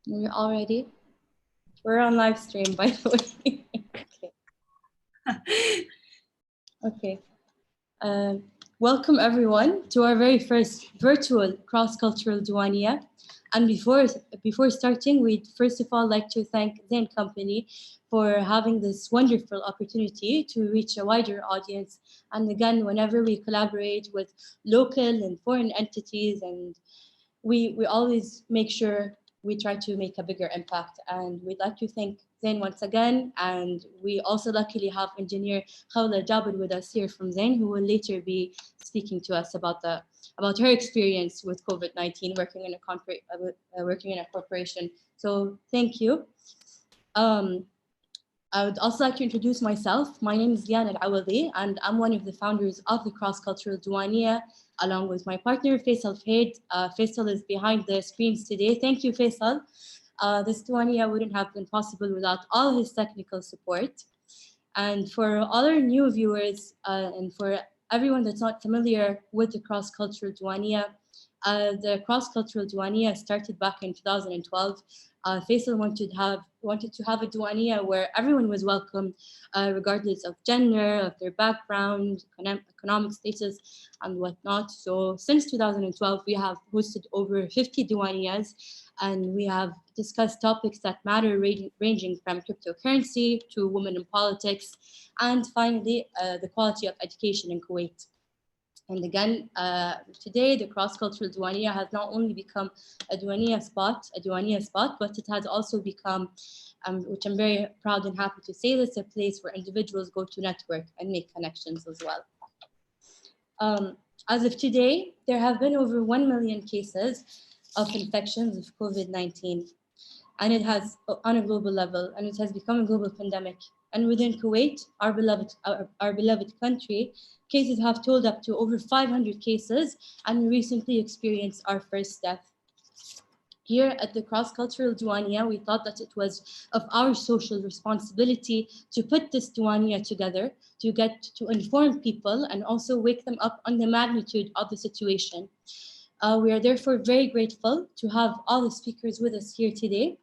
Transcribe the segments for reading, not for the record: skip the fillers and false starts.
We're all ready. We're on live stream, by the way. Okay. Okay. Welcome everyone to our very first virtual cross-cultural Diwaniya. And before starting, we'd first of all like to thank Zain Company for having this wonderful opportunity to reach a wider audience. And again, whenever we collaborate with local and foreign entities, and we always make sure we try to make a bigger impact. And we'd like to thank Zain once again. And we also luckily have engineer Khawla Jabir with us here from Zain, who will later be speaking to us about her experience with COVID-19 working in a corporation. So thank you. I would also like to introduce myself. My name is Liana Al-Awadi, and I'm one of the founders of the Cross-Cultural Diwaniya, along with my partner, Faisal Faid. Faisal is behind the screens today. Thank you, Faisal. This Diwaniya wouldn't have been possible without all his technical support. And for all our new viewers and for everyone that's not familiar with the Cross-Cultural Diwaniya, the Cross-Cultural Diwaniya started back in 2012. Faisal wanted to have a Diwaniya where everyone was welcome, regardless of gender, of their background, economic status, and whatnot. So since 2012, we have hosted over 50 Diwaniyas, and we have discussed topics that matter, ranging from cryptocurrency to women in politics, and finally, the quality of education in Kuwait. And again, today the cross-cultural Diwaniya has not only become a Diwaniya spot, but it has also become, which I'm very proud and happy to say, this a place where individuals go to network and make connections as well. As of today, there have been over 1 million cases of infections of COVID-19, and it has on a global level, and it has become a global pandemic. And within Kuwait, our beloved country, cases have totaled up to over 500 cases, and we recently experienced our first death. Here at the Cross-Cultural Diwaniya, we thought that it was of our social responsibility to put this Diwaniya together, to get to inform people and also wake them up on the magnitude of the situation. We are therefore very grateful to have all the speakers with us here today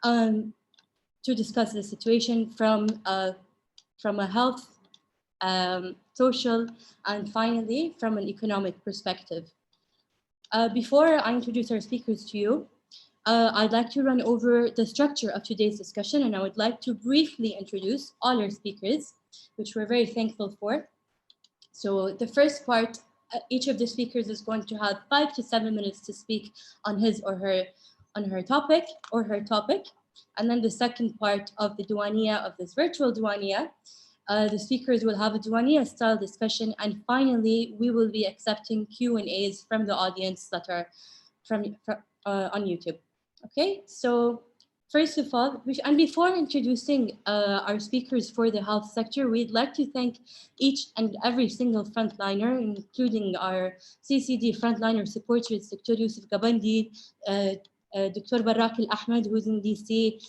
to discuss the situation from a health, social, and finally from an economic perspective. Before I introduce our speakers to you, I'd like to run over the structure of today's discussion, and I would like to briefly introduce all our speakers, which we're very thankful for. So the first part, each of the speakers is going to have 5 to 7 minutes to speak on his or her topic or her topic. And then the second part of the Diwaniya, of this virtual Diwaniya, the speakers will have a Diwaniya style discussion, and finally we will be accepting Q&As from the audience that are on YouTube. Okay, so first of all, and before introducing our speakers for the health sector, we'd like to thank each and every single frontliner, including our CCD frontliner supporters, Dr. Yusuf Gabandi, Dr. Barak Al-Ahmed, who's in DC,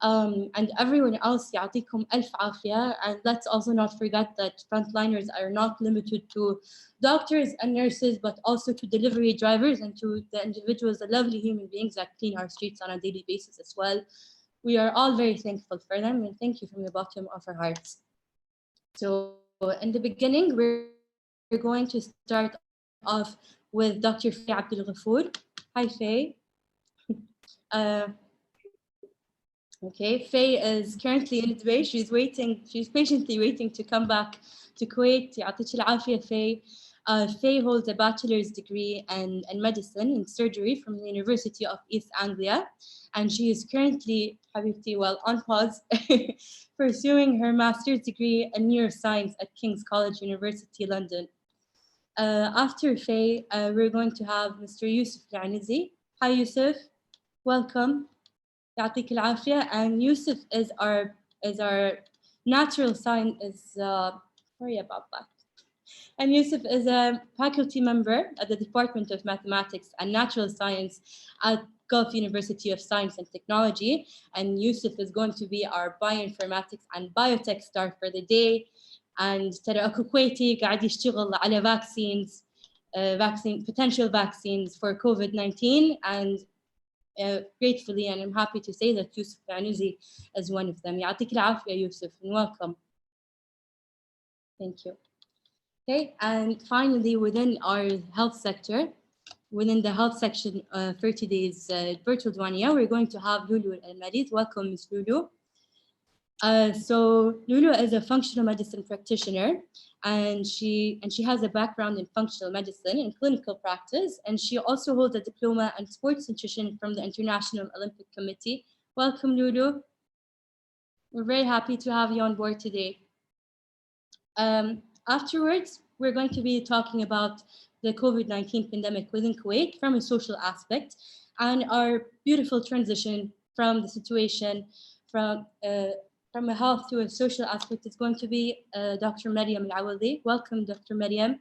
and everyone else, يعطيكم ألف عافية. And let's also not forget that frontliners are not limited to doctors and nurses, but also to delivery drivers and to the individuals, the lovely human beings that clean our streets on a daily basis as well. We are all very thankful for them, and thank you from the bottom of our hearts. So in the beginning, we're going to start off with Dr. Faye Abdul Ghafoor. Hi, Faye. Okay, Faye is currently in Dubai. She's patiently waiting to come back to Kuwait. يعطيك العافية, Faye. Faye holds a bachelor's degree in medicine and surgery from the University of East Anglia, and she is currently, Habibti, on pause, pursuing her master's degree in neuroscience at King's College, University, London. After Faye, we're going to have Mr. Yusuf Al-Anizi. Hi, Yusuf. Welcome. يعطيك العافية. And Yusuf is our natural science, sorry about that. And Yusuf is a faculty member at the Department of Mathematics and Natural Science at Gulf University of Science and Technology. And Yusuf is going to be our bioinformatics and biotech star for the day. And ترى أكو كويتي قاعد يشتغل على potential vaccines for COVID-19. And gratefully, and I'm happy to say that Yusuf Anuzi is one of them. يعطيك العافية Yusuf, and welcome. Thank you. Okay, and finally, within our health sector, within the health section, 30 days virtual Diwaniya, we're going to have Lulu Al-Marid. Welcome, Ms. Lulu. So Lulu is a functional medicine practitioner, and she has a background in functional medicine and clinical practice, and she also holds a diploma in sports nutrition from the International Olympic Committee. Welcome, Lulu. We're very happy to have you on board today. Afterwards, we're going to be talking about the COVID-19 pandemic within Kuwait from a social aspect, and our beautiful transition from the situation from a health to a social aspect is going to be Dr. Mariam Al-Awali. Welcome, Dr. Mariam.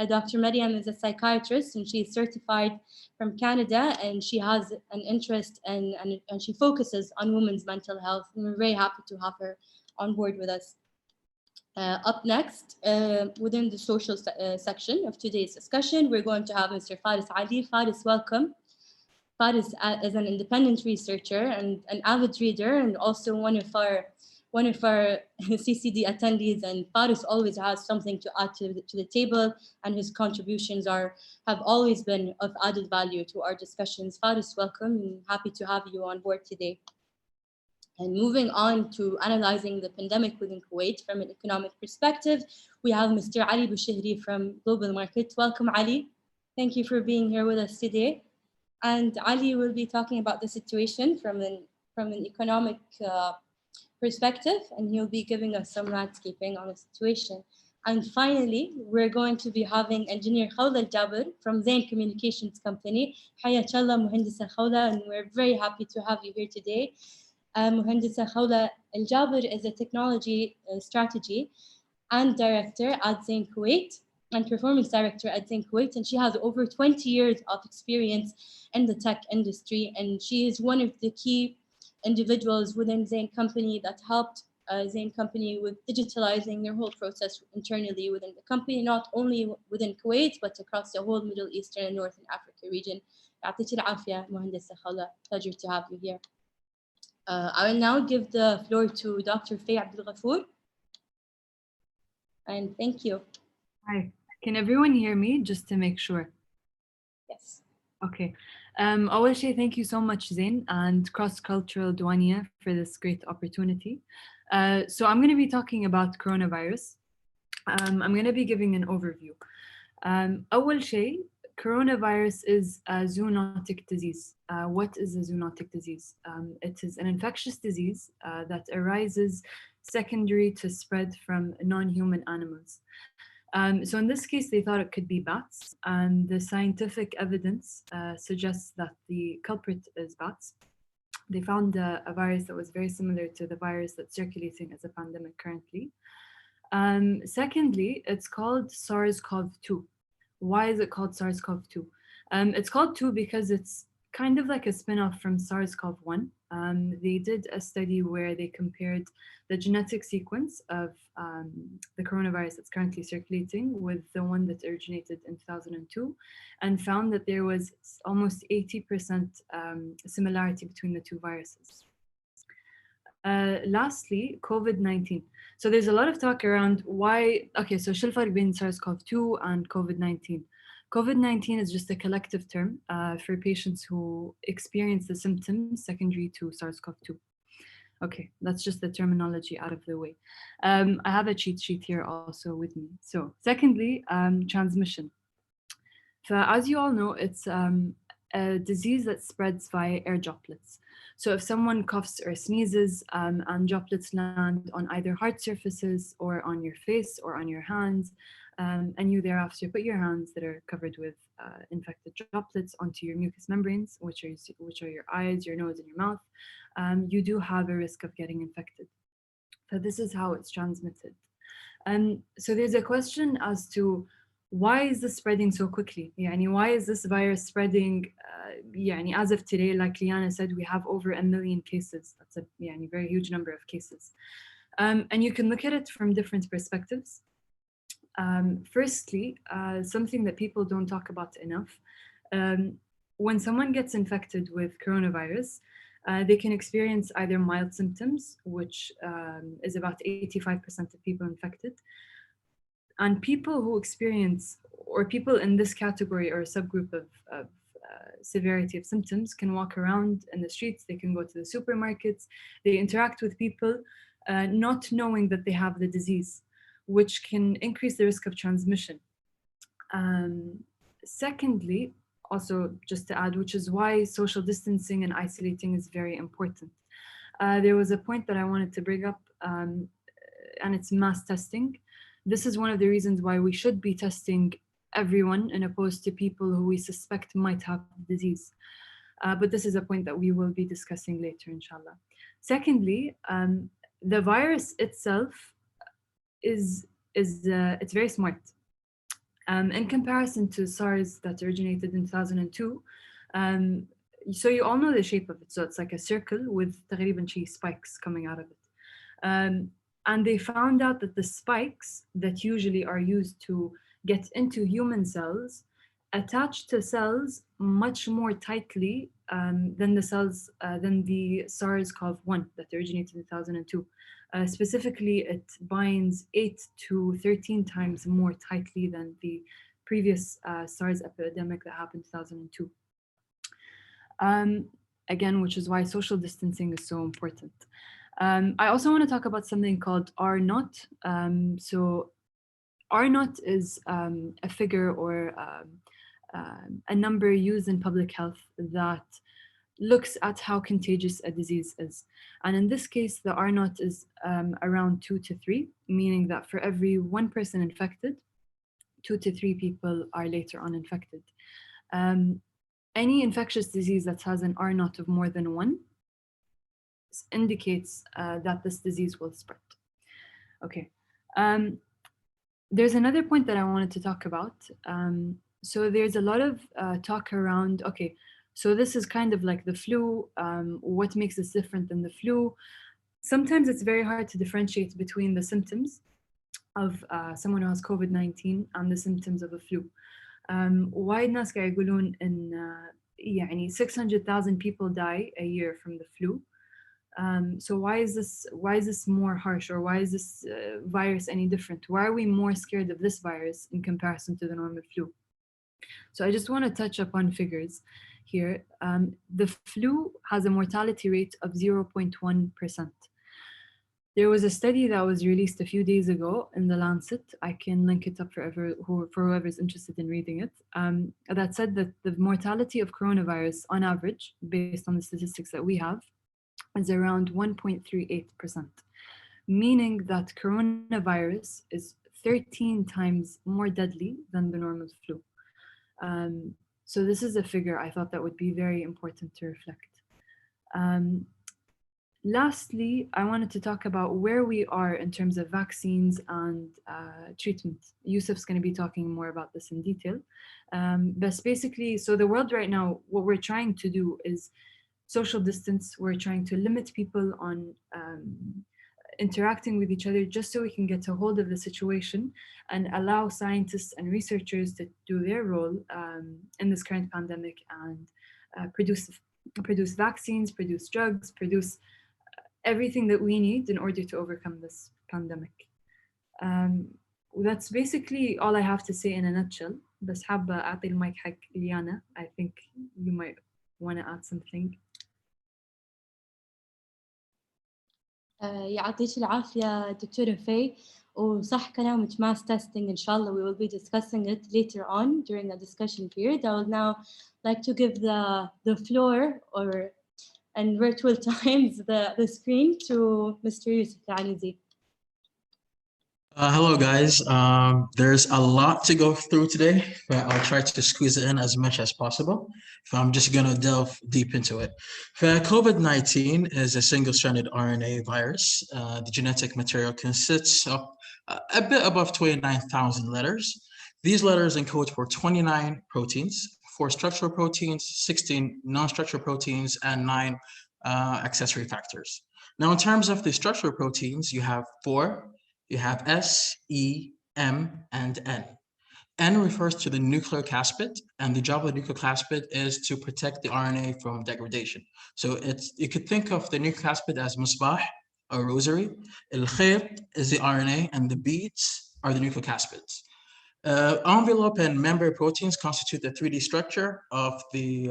Dr. Mariam is a psychiatrist, and she's certified from Canada, and she has an interest and she focuses on women's mental health. And we're very happy to have her on board with us. Up next, within the social section of today's discussion, we're going to have Mr. Faris Ali. Faris, welcome. Faris is an independent researcher and an avid reader, and also one of our CCD attendees. And Faris always has something to add to the table, and his contributions have always been of added value to our discussions. Faris, welcome. I'm happy to have you on board today. And moving on to analyzing the pandemic within Kuwait from an economic perspective, we have Mr. Ali Bouchehri from Global Market. Welcome, Ali. Thank you for being here with us today. And Ali will be talking about the situation from an economic perspective, and he'll be giving us some landscaping on the situation. And finally, we're going to be having Engineer Khawla Al-Jabr from Zain Communications Company. Hayatullah Muhandisa Khawla, and we're very happy to have you here today. Muhandisa Khawla Al-Jabr is a technology strategy and director at Zain Kuwait and performance director at Zain Kuwait, and she has over 20 years of experience in the tech industry, and she is one of the key individuals within Zain Company that helped Zain Company with digitalizing their whole process internally within the company, not only within Kuwait, but across the whole Middle Eastern and Northern Africa region. يعطيك العافية مهندسة خولة. Pleasure to have you here. I will now give the floor to Dr. Faye Abdul Ghafoor. And thank you. Hi, can everyone hear me just to make sure? Yes. Okay. أول شيء, thank you so much, Zain, and Cross-Cultural Diwaniya for this great opportunity. So I'm going to be talking about coronavirus. I'm going to be giving an overview. أول شيء, coronavirus is a zoonotic disease. What is a zoonotic disease? It is an infectious disease that arises secondary to spread from non-human animals. So in this case, they thought it could be bats, and the scientific evidence suggests that the culprit is bats. They found a virus that was very similar to the virus that's circulating as a pandemic currently. Secondly, it's called SARS-CoV-2. Why is it called SARS-CoV-2? It's called 2 because it's kind of like a spin-off from SARS-CoV-1. They did a study where they compared the genetic sequence of the coronavirus that's currently circulating with the one that originated in 2002, and found that there was almost 80% similarity between the two viruses. Lastly, COVID-19. So there's a lot of talk around why, okay, so شو الفرق بين SARS-CoV-2 and COVID-19? COVID-19 is just a collective term for patients who experience the symptoms secondary to SARS-CoV-2. Okay, that's just the terminology out of the way. I have a cheat sheet here also with me. So secondly, transmission. So as you all know, it's a disease that spreads via air droplets. So if someone coughs or sneezes and droplets land on either hard surfaces or on your face or on your hands, and you thereafter put your hands that are covered with infected droplets onto your mucous membranes, which are your eyes, your nose, and your mouth, you do have a risk of getting infected. So this is how it's transmitted. So there's a question as to why is this spreading so quickly? Why is this virus spreading? As of today, like Liana said, we have over 1 million cases. That's a very huge number of cases. And you can look at it from different perspectives. Firstly, something that people don't talk about enough, when someone gets infected with coronavirus, they can experience either mild symptoms, which is about 85% of people infected, and people who experience, or people in this category or subgroup of severity of symptoms, can walk around in the streets, they can go to the supermarkets, they interact with people not knowing that they have the disease, which can increase the risk of transmission. Secondly, also just to add, which is why social distancing and isolating is very important. There was a point that I wanted to bring up, and it's mass testing. This is one of the reasons why we should be testing everyone and opposed to people who we suspect might have the disease. But this is a point that we will be discussing later, inshallah. Secondly, the virus itself is it's very smart. In comparison to SARS that originated in 2002, so you all know the shape of it. So it's like a circle with تقريباً شي spikes coming out of it. And they found out that the spikes that usually are used to get into human cells attach to cells much more tightly than the SARS-CoV-1 that originated in 2002. Specifically, it binds 8 to 13 times more tightly than the previous SARS epidemic that happened in 2002. Again, which is why social distancing is so important. I also want to talk about something called R naught. So R naught is a figure or a number used in public health that looks at how contagious a disease is. And in this case, the R naught is around 2 to 3, meaning that for every one person infected, 2 to 3 people are later on infected. Any infectious disease that has an R naught of more than 1 indicates that this disease will spread. Okay. There's another point that I wanted to talk about. So there's a lot of talk around, okay, so this is kind of like the flu. What makes this different than the flu? Sometimes it's very hard to differentiate between the symptoms of someone who has COVID-19 and the symptoms of a flu. وايد ناس قاعد يقولون إن يعني 600,000 people die a year from the flu. So why is this more harsh, or why is this virus any different? Why are we more scared of this virus in comparison to the normal flu? So I just want to touch upon figures here. The flu has a mortality rate of 0.1%. There was a study that was released a few days ago in the Lancet. I can link it up for whoever's interested in reading it. That said that the mortality of coronavirus on average, based on the statistics that we have, is around 1.38%, meaning that coronavirus is 13 times more deadly than the normal flu. So this is a figure I thought that would be very important to reflect. Lastly, I wanted to talk about where we are in terms of vaccines and treatment. Yusuf's going to be talking more about this in detail. But basically, so the world right now, what we're trying to do is social distance. We're trying to limit people on interacting with each other just so we can get a hold of the situation and allow scientists and researchers to do their role in this current pandemic and produce vaccines, produce drugs, produce everything that we need in order to overcome this pandemic. That's basically all I have to say in a nutshell. بس حابة أعطي المايك حق ليانا. I think you might want to add something. يعطيك العافية دكتورة في. وصح كلامك, mass testing, inshallah, we will be discussing it later on during the discussion period. I would now like to give the floor, or in virtual times, the screen to Mr. Yusuf Al-Anizi. Hello, guys. There's a lot to go through today, but I'll try to squeeze it in as much as possible. I'm just going to delve deep into it. COVID-19 is a single-stranded RNA virus. The genetic material consists of a bit above 29,000 letters. These letters encode for 29 proteins, 4 structural proteins, 16 non-structural proteins, and 9 accessory factors. Now, in terms of the structural proteins, you have 4. You have S, E, M, and N. N refers to the nucleocapsid, and the job of the nucleocapsid is to protect the RNA from degradation. So you could think of the nucleocapsid as misbah, a rosary. Al-khayt is the RNA, and the beads are the nucleocapsids. Envelope and membrane proteins constitute the 3D structure of the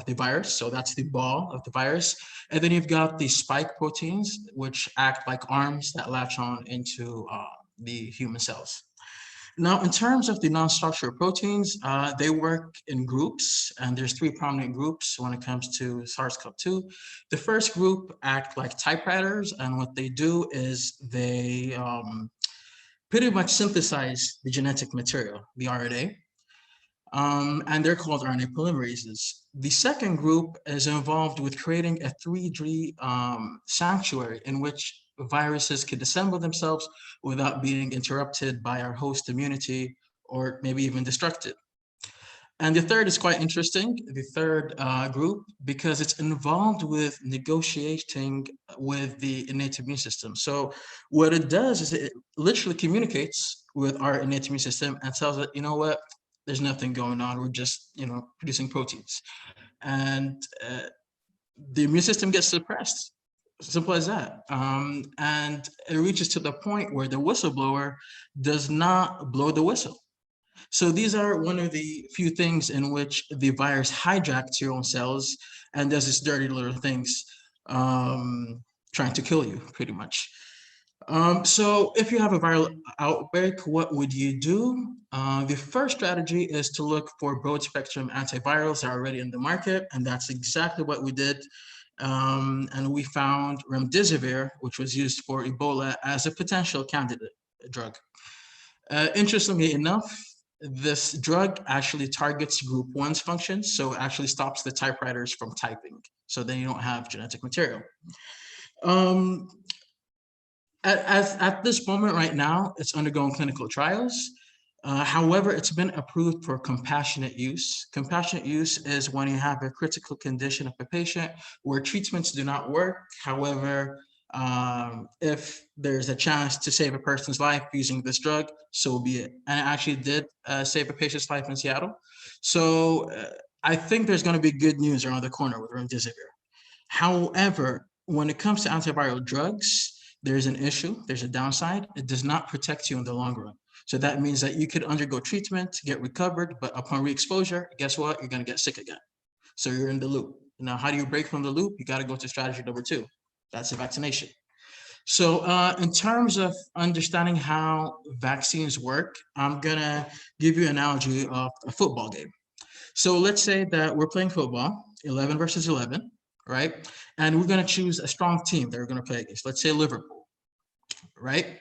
virus. So that's the ball of the virus. And then you've got the spike proteins, which act like arms that latch on into the human cells. Now, in terms of the non-structural proteins, they work in groups, and there's 3 prominent groups when it comes to SARS-CoV-2. The first group act like typewriters, and what they do is they pretty much synthesize the genetic material, the RNA, and they're called RNA polymerases. The second group is involved with creating a 3D sanctuary in which viruses could assemble themselves without being interrupted by our host immunity or maybe even destructed. And the third is quite interesting, the third group, because it's involved with negotiating with the innate immune system. So what it does is it literally communicates with our innate immune system and tells it, you know what, there's nothing going on. We're just, producing proteins. And the immune system gets suppressed. Simple as that. And it reaches to the point where the whistleblower does not blow the whistle. So these are one of the few things in which the virus hijacks your own cells and does its dirty little things, trying to kill you, pretty much. So if you have a viral outbreak, what would you do? The first strategy is to look for broad spectrum antivirals that are already in the market, and that's exactly what we did. And we found remdesivir, which was used for Ebola, as a potential candidate drug. Interestingly enough, this drug actually targets group 1's functions, so it actually stops the typewriters from typing, so then you don't have genetic material. At this moment right now, it's undergoing clinical trials. However, it's been approved for compassionate use. Compassionate use is when you have a critical condition of a patient where treatments do not work. However, if there's a chance to save a person's life using this drug, so be it. And it actually did save a patient's life in Seattle. So I think there's going to be good news around the corner with remdesivir. However, when it comes to antiviral drugs, there's an issue, there's a downside. It does not protect you in the long run. So that means that you could undergo treatment, get recovered, but upon re-exposure, guess what? You're going to get sick again. So you're in the loop. Now, how do you break from the loop? You got to go to strategy number 2. That's a vaccination. So in terms of understanding how vaccines work, I'm going to give you an analogy of a football game. So let's say that we're playing football, 11 versus 11, right? And we're going to choose a strong team that we're going to play against. Let's say Liverpool, right?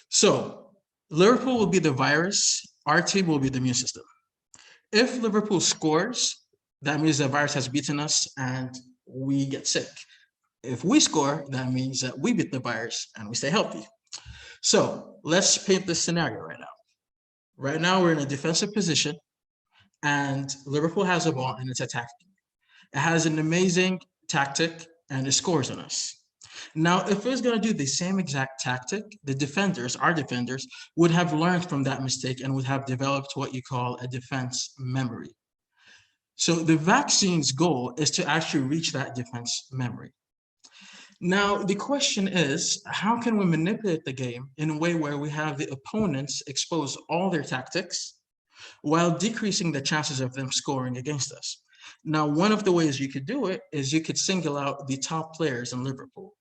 So Liverpool will be the virus. Our team will be the immune system. If Liverpool scores, that means the virus has beaten us and we get sick. If we score, that means that we beat the virus and we stay healthy. So let's paint this scenario right now. Right now, we're in a defensive position and Liverpool has a ball and it's attacking. It has an amazing tactic and it scores on us. Now, if it was going to do the same exact tactic, the defenders, our defenders, would have learned from that mistake and would have developed what you call a defense memory. So the vaccine's goal is to actually reach that defense memory. Now, the question is, how can we manipulate the game in a way where we have the opponents expose all their tactics while decreasing the chances of them scoring against us? Now, one of the ways you could do it is you could single out the top players in Liverpool.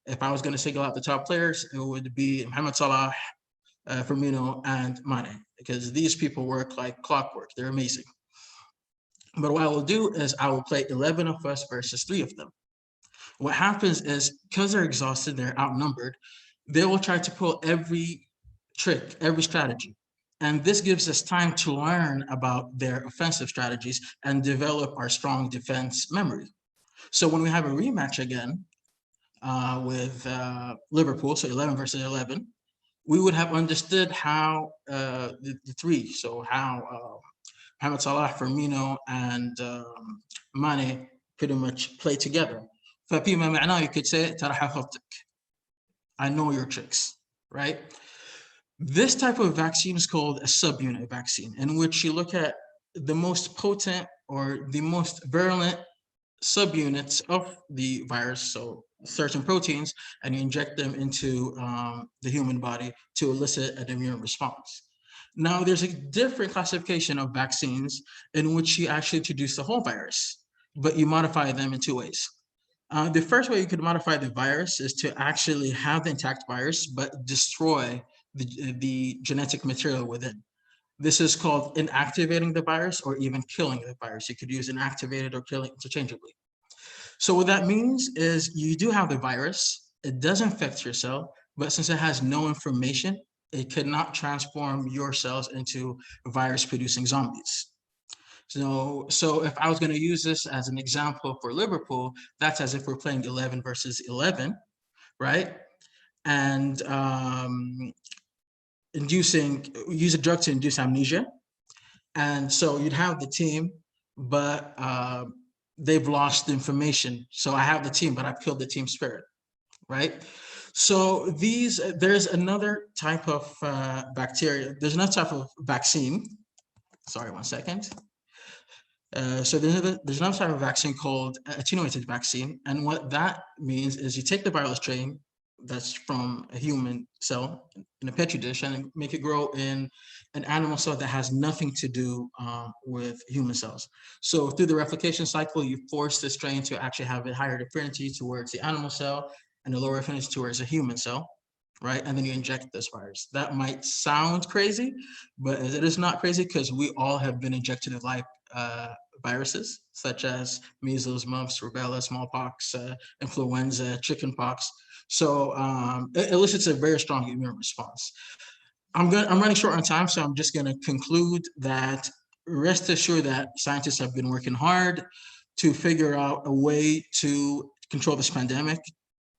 If I was going to single out the top players, it would be Mohamed Salah, Firmino, and Mane, because these people work like clockwork. They're amazing. But what I will do is I will play 11 of us versus 3 of them. What happens is, because they're exhausted, they're outnumbered, they will try to pull every trick, every strategy. And this gives us time to learn about their offensive strategies and develop our strong defense memory. So when we have a rematch again with Liverpool, so 11 versus 11, we would have understood how the 3, so how Mohamed Salah, Firmino, and Mane pretty much play together. ففيما معناه you could say ترى حفظتك. I know your tricks, right? This type of vaccine is called a subunit vaccine, in which you look at the most potent or the most virulent subunits of the virus, so certain proteins, and you inject them into the human body to elicit an immune response. Now, there's a different classification of vaccines in which you actually introduce the whole virus, but you modify them in two ways. The first way you could modify the virus is to actually have the intact virus, but destroy the genetic material within. This is called inactivating the virus or even killing the virus. You could use inactivated or killing interchangeably. So what that means is you do have the virus, it does infect your cell, but since it has no information, it cannot transform your cells into virus-producing zombies. So if I was going to use this as an example for Liverpool, that's as if we're playing 11 versus 11, right? And use a drug to induce amnesia. And so you'd have the team, but they've lost the information. So I have the team, but I've killed the team spirit, right? So there's another type of bacteria. There's another type of vaccine. Sorry, one second. So there's another type of vaccine called attenuated vaccine. And what that means is you take the viral strain that's from a human cell in a petri dish and make it grow in an animal cell that has nothing to do with human cells. So through the replication cycle, you force the strain to actually have a higher affinity towards the animal cell and a lower affinity towards a human cell, right? And then you inject this virus. That might sound crazy, but it is not crazy because we all have been injected with live viruses such as measles, mumps, rubella, smallpox, influenza, chickenpox. So it elicits a very strong immune response. I'm running short on time, so I'm just going to conclude that rest assured that scientists have been working hard to figure out a way to control this pandemic.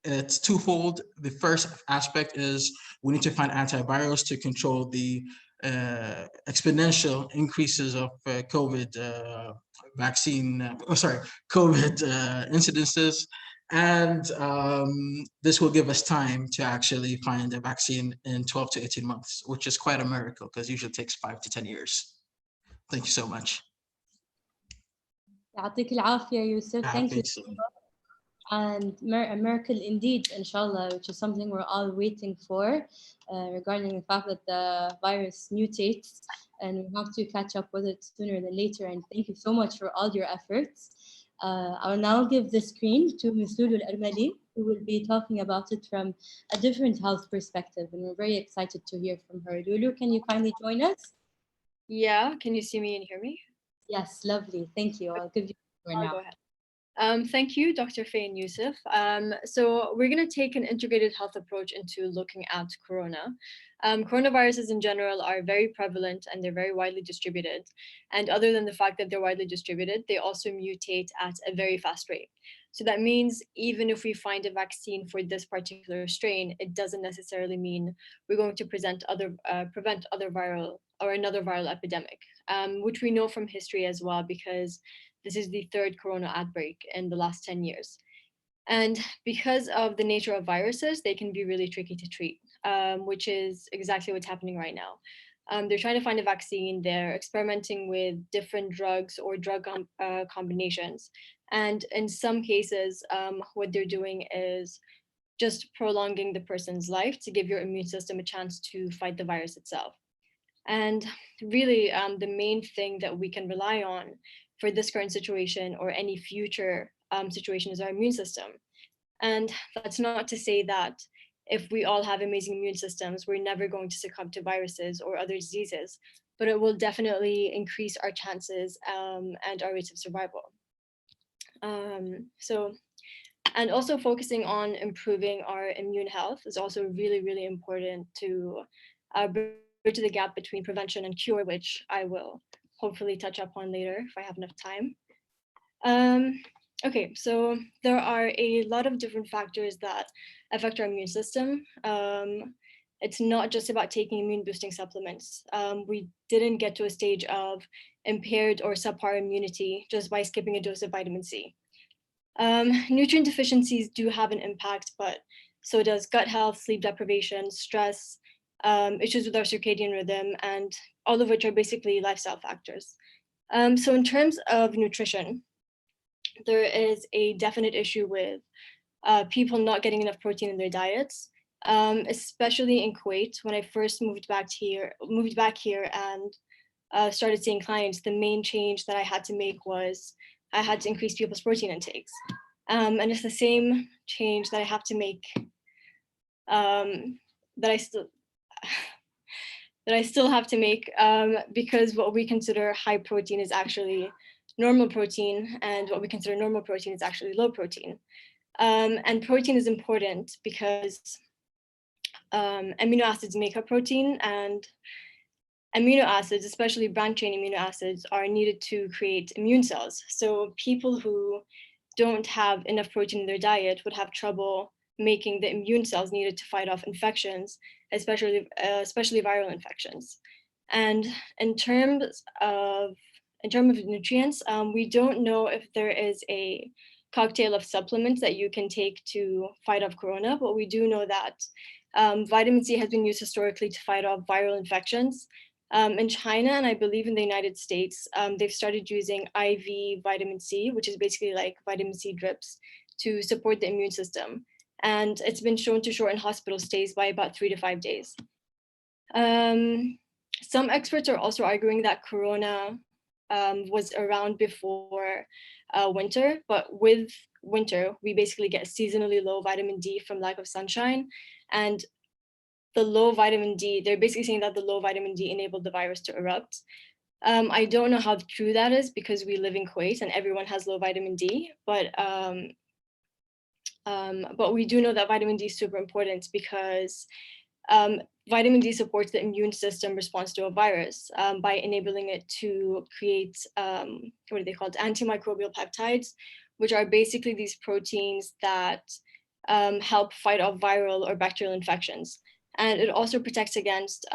It's twofold. The first aspect is we need to find antivirals to control the exponential increases of COVID COVID incidences. And this will give us time to actually find a vaccine in 12 to 18 months, which is quite a miracle because usually it takes 5 to 10 years. Thank you so much. يعطيك العافية يوسف. Thank you. And a miracle indeed, inshallah, which is something we're all waiting for regarding the fact that the virus mutates and we have to catch up with it sooner than later. And thank you so much for all your efforts. I will now give the screen to Ms. Lulu Al-Armali, who will be talking about it from a different health perspective. And we're very excited to hear from her. Lulu, can you kindly join us? Yeah, can you see me and hear me? Yes, lovely. Thank you. I'll give you the floor now. Go ahead. Thank you, Dr. Faye and Yusuf. So we're going to take an integrated health approach into looking at corona. Coronaviruses in general are very prevalent and they're very widely distributed. And other than the fact that they're widely distributed, they also mutate at a very fast rate. So that means even if we find a vaccine for this particular strain, it doesn't necessarily mean we're going to prevent other viral or another viral epidemic, which we know from history as well, because this is the third corona outbreak in the last 10 years. And because of the nature of viruses, they can be really tricky to treat, which is exactly what's happening right now. They're trying to find a vaccine. They're experimenting with different drugs or drug combinations. And in some cases, what they're doing is just prolonging the person's life to give your immune system a chance to fight the virus itself. And really, the main thing that we can rely on for this current situation or any future situation is our immune system. And that's not to say that if we all have amazing immune systems, we're never going to succumb to viruses or other diseases, but it will definitely increase our chances and our rates of survival. And also focusing on improving our immune health is also really, really important to bridge the gap between prevention and cure, which I will hopefully touch upon later if I have enough time. Okay, so there are a lot of different factors that affect our immune system. It's not just about taking immune boosting supplements. We didn't get to a stage of impaired or subpar immunity just by skipping a dose of vitamin C. Nutrient deficiencies do have an impact, but so does gut health, sleep deprivation, stress, issues with our circadian rhythm, and all of which are basically lifestyle factors. So in terms of nutrition, there is a definite issue with people not getting enough protein in their diets, especially in Kuwait. When I first moved back here and started seeing clients, the main change that I had to make was I had to increase people's protein intakes. And it's the same change that I have to make, that I still have to make, because what we consider high protein is actually normal protein, and what we consider normal protein is actually low protein. And protein is important because amino acids make up protein, and amino acids, especially branched chain amino acids, are needed to create immune cells. So people who don't have enough protein in their diet would have trouble making the immune cells needed to fight off infections, especially viral infections. And in terms of nutrients, we don't know if there is a cocktail of supplements that you can take to fight off corona, but we do know that vitamin C has been used historically to fight off viral infections. In China, and I believe in the United States, they've started using IV vitamin C, which is basically like vitamin C drips, to support the immune system. And it's been shown to shorten hospital stays by about 3 to 5 days. Some experts are also arguing that corona was around before winter, but with winter, we basically get seasonally low vitamin D from lack of sunshine. And the low vitamin D, they're basically saying that the low vitamin D enabled the virus to erupt. I don't know how true that is because we live in Kuwait and everyone has low vitamin D, but we do know that vitamin D is super important because vitamin D supports the immune system response to a virus by enabling it to create, what are they called? Antimicrobial peptides, which are basically these proteins that help fight off viral or bacterial infections. And it also protects against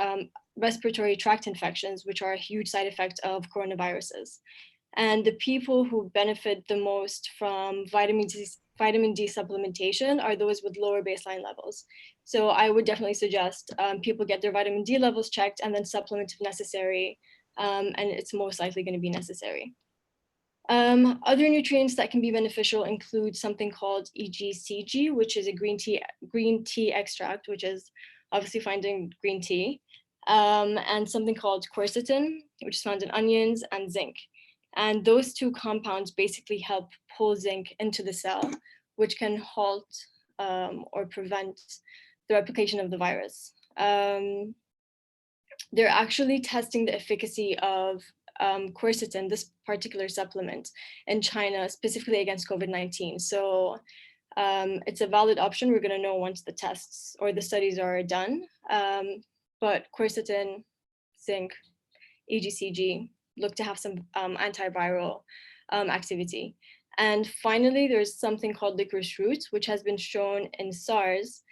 respiratory tract infections, which are a huge side effect of coronaviruses. And the people who benefit the most from vitamin D supplementation are those with lower baseline levels. So I would definitely suggest people get their vitamin D levels checked and then supplement if necessary, and it's most likely going to be necessary. Other nutrients that can be beneficial include something called EGCG, which is a green tea extract, which is obviously found in green tea, and something called quercetin, which is found in onions, and zinc. And those two compounds basically help pull zinc into the cell, which can halt or prevent the replication of the virus. They're actually testing the efficacy of quercetin, this particular supplement, in China, specifically against COVID-19. So it's a valid option. We're going to know once the tests or the studies are done. But quercetin, zinc, EGCG look to have some antiviral activity. And finally, there's something called licorice root, which has been shown in SARS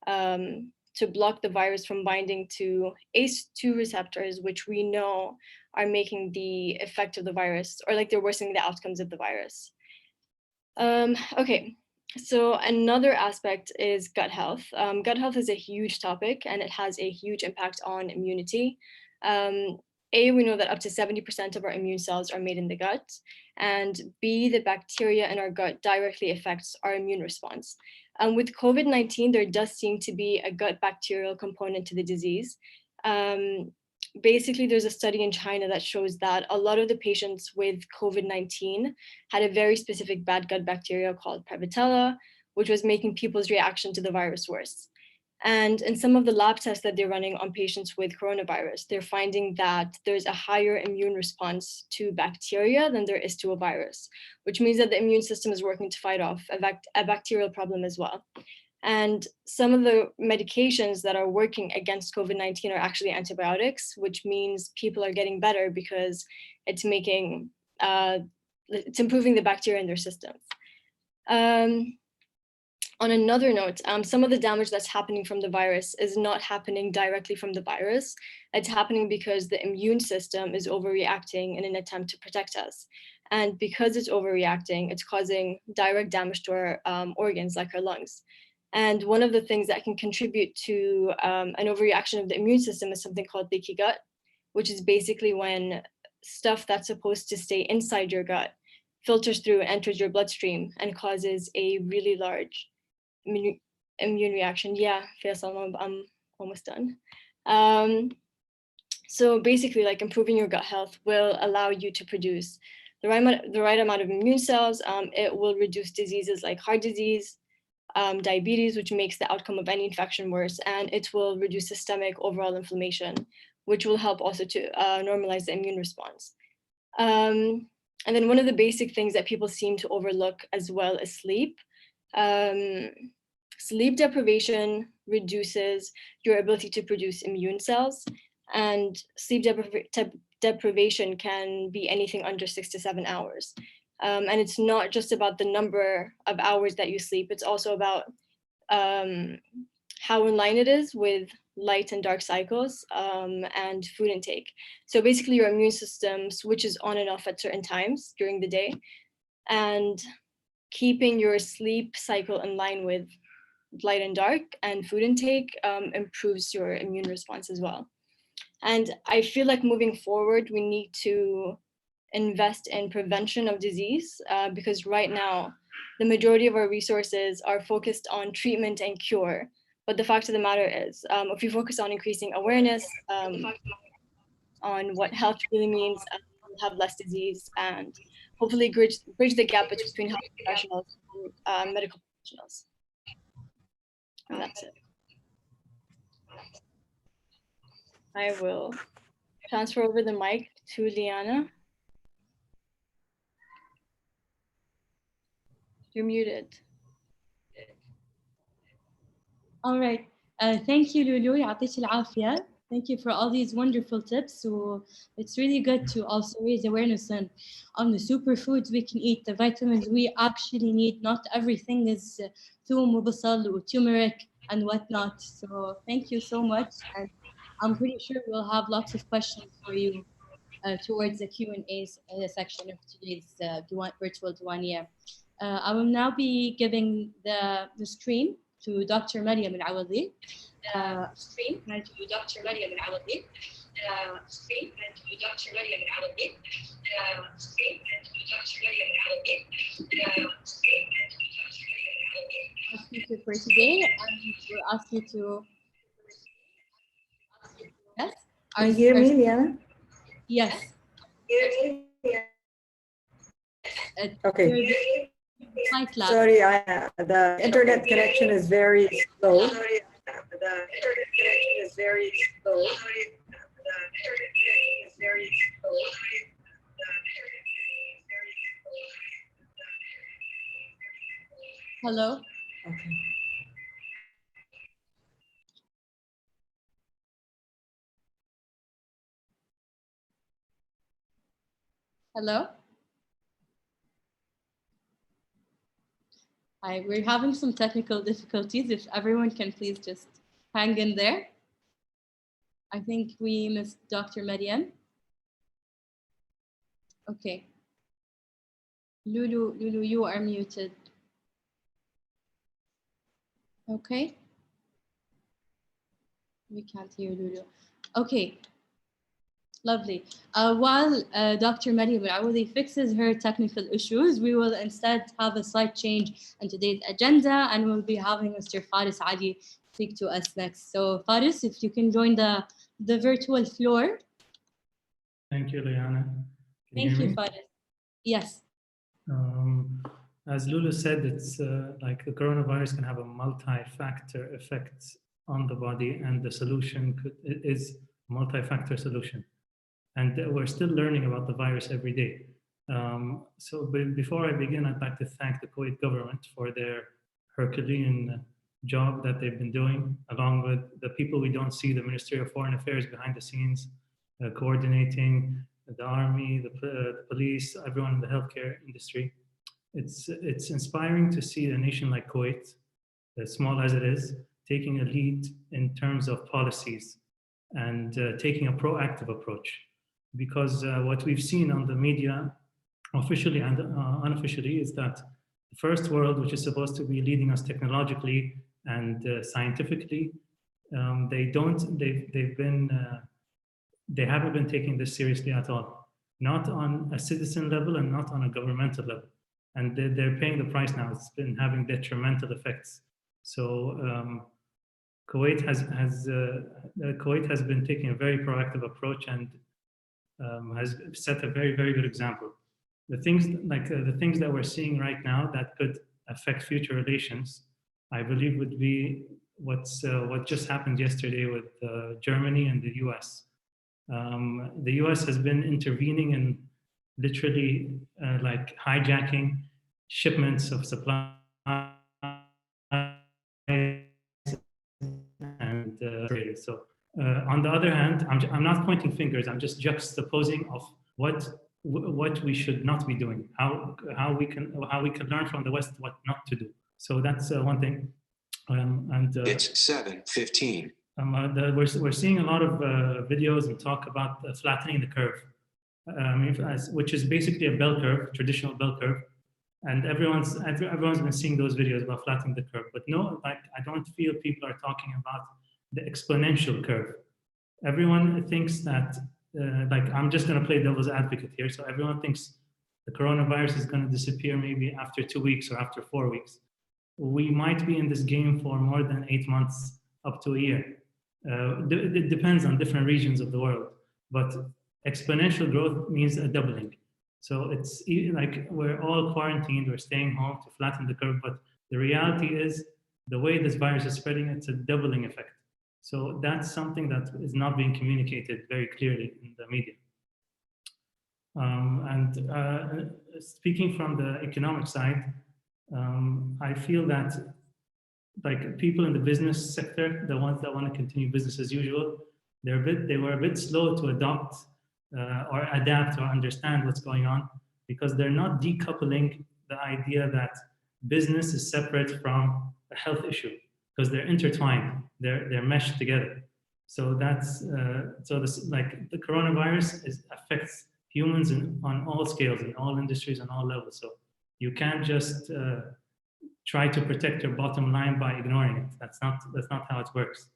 to block the virus from binding to ACE2 receptors, which we know are making the effect of the virus, or like they're worsening the outcomes of the virus. Okay, so another aspect is gut health. Gut health is a huge topic and it has a huge impact on immunity. We know that up to 70% of our immune cells are made in the gut, and B, the bacteria in our gut directly affects our immune response. With COVID-19, there does seem to be a gut bacterial component to the disease. Basically, there's a study in China that shows that a lot of the patients with COVID-19 had a very specific bad gut bacteria called Prevotella, which was making people's reaction to the virus worse. And in some of the lab tests that they're running on patients with coronavirus, they're finding that there's a higher immune response to bacteria than there is to a virus, which means that the immune system is working to fight off a bacterial problem as well. And some of the medications that are working against COVID-19 are actually antibiotics, which means people are getting better because it's making, it's improving the bacteria in their systems. On another note, some of the damage that's happening from the virus is not happening directly from the virus. It's happening because the immune system is overreacting in an attempt to protect us. And because it's overreacting, it's causing direct damage to our organs like our lungs. And one of the things that can contribute to an overreaction of the immune system is something called leaky gut, which is basically when stuff that's supposed to stay inside your gut filters through and enters your bloodstream and causes a really large immune reaction. Yeah, Faisal, I'm almost done. So basically, like, improving your gut health will allow you to produce the right amount of immune cells. It will reduce diseases like heart disease, diabetes, which makes the outcome of any infection worse, and it will reduce systemic overall inflammation, which will help also to normalize the immune response. And then one of the basic things that people seem to overlook as well is sleep. Sleep deprivation reduces your ability to produce immune cells, and sleep deprivation can be anything under 6 to 7 hours. And it's not just about the number of hours that you sleep, it's also about how in line it is with light and dark cycles and food intake. So basically your immune system switches on and off at certain times during the day, and keeping your sleep cycle in line with light and dark and food intake improves your immune response as well. And I feel like moving forward, we need to invest in prevention of disease because right now, the majority of our resources are focused on treatment and cure. But the fact of the matter is, if you focus on increasing awareness on what health really means, we'll have less disease and hopefully bridge the gap between health professionals and medical professionals. And that's it. I will transfer over the mic to Liana. You're muted. All right. Thank you, Lulu. يعطيك العافية. Thank you for all these wonderful tips. So it's really good to also raise awareness on the superfoods we can eat, the vitamins we actually need. Not everything is ثوم وبصل وturmeric and whatnot. So thank you so much. And I'm pretty sure we'll have lots of questions for you towards the Q&A section of today's virtual Diwaniya. I will now be giving the stream to Dr. Maryam Al-Awadi. Speaker for today, and we'll ask you to. Yes. Can you hear me, Liana? Yes. Okay. Sorry, the internet connection is very slow. Hello. Okay. Hello. Hi, we're having some technical difficulties. If everyone can please just hang in there. I think we missed Dr. Maryam. Okay. Lulu, you are muted. Okay. We can't hear Lulu. Okay. Lovely. While Dr. Maryam Al-Awadi fixes her technical issues, we will instead have a slight change in today's agenda, and we'll be having Mr. Faris Ali speak to us next. So Faris, if you can join the virtual floor. Thank you, Liana. Thank you, Faris. Yes. As Lulu said, it's like the coronavirus can have a multi-factor effect on the body, and the solution is multi-factor solution. And we're still learning about the virus every day. So before I begin, I'd like to thank the Kuwait government for their Herculean job that they've been doing, along with the people we don't see, the Ministry of Foreign Affairs behind the scenes, coordinating the army, the police, everyone in the healthcare industry. It's inspiring to see a nation like Kuwait, as small as it is, taking a lead in terms of policies and taking a proactive approach. Because what we've seen on the media, officially and unofficially, is that the first world, which is supposed to be leading us technologically, and scientifically, they haven't been taking this seriously at all, not on a citizen level and not on a governmental level. And they're paying the price now. It's been having detrimental effects. So Kuwait has been taking a very proactive approach and has set a very, very good example. The things that we're seeing right now that could affect future relations, I believe, would be what just happened yesterday with Germany and the US. The US has been intervening in literally like hijacking shipments of supplies and so on the other hand, I'm not pointing fingers. I'm just juxtaposing of what we should not be doing, how we can learn from the West what not to do. So that's one thing. It's 7:15. We're seeing a lot of videos and talk about flattening the curve, which is basically a bell curve, traditional bell curve. And everyone's been seeing those videos about flattening the curve, but no, like I don't feel people are talking about the exponential curve. Everyone thinks that, like I'm just going to play devil's advocate here. So everyone thinks the coronavirus is going to disappear maybe after 2 weeks or after 4 weeks. We might be in this game for more than 8 months, up to a year. It depends on different regions of the world, but exponential growth means a doubling. So it's like we're all quarantined, we're staying home to flatten the curve, but the reality is the way this virus is spreading, it's a doubling effect. So that's something that is not being communicated very clearly in the media. Speaking from the economic side, I feel that like people in the business sector, the ones that want to continue business as usual, they were a bit slow to adopt or adapt or understand what's going on, because they're not decoupling the idea that business is separate from a health issue, because they're intertwined, they're meshed together. So that's this, like the coronavirus affects humans on all scales, in all industries, on all levels. So you can't just try to protect your bottom line by ignoring it. That's not how it works.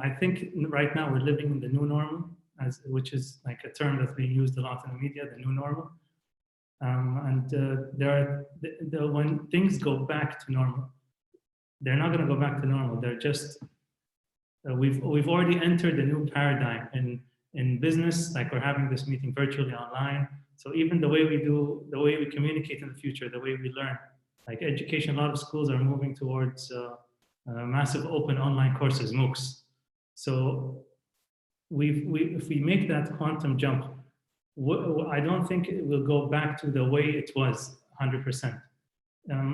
I think right now we're living in the new normal, which is like a term that's being used a lot in the media, the new normal. When things go back to normal, they're not going to go back to normal. They're just we've already entered a new paradigm in business. Like we're having this meeting virtually online. So even the way we communicate in the future, the way we learn, like education, a lot of schools are moving towards massive open online courses, MOOCs. So if we make that quantum jump, I don't think it will go back to the way it was 100%.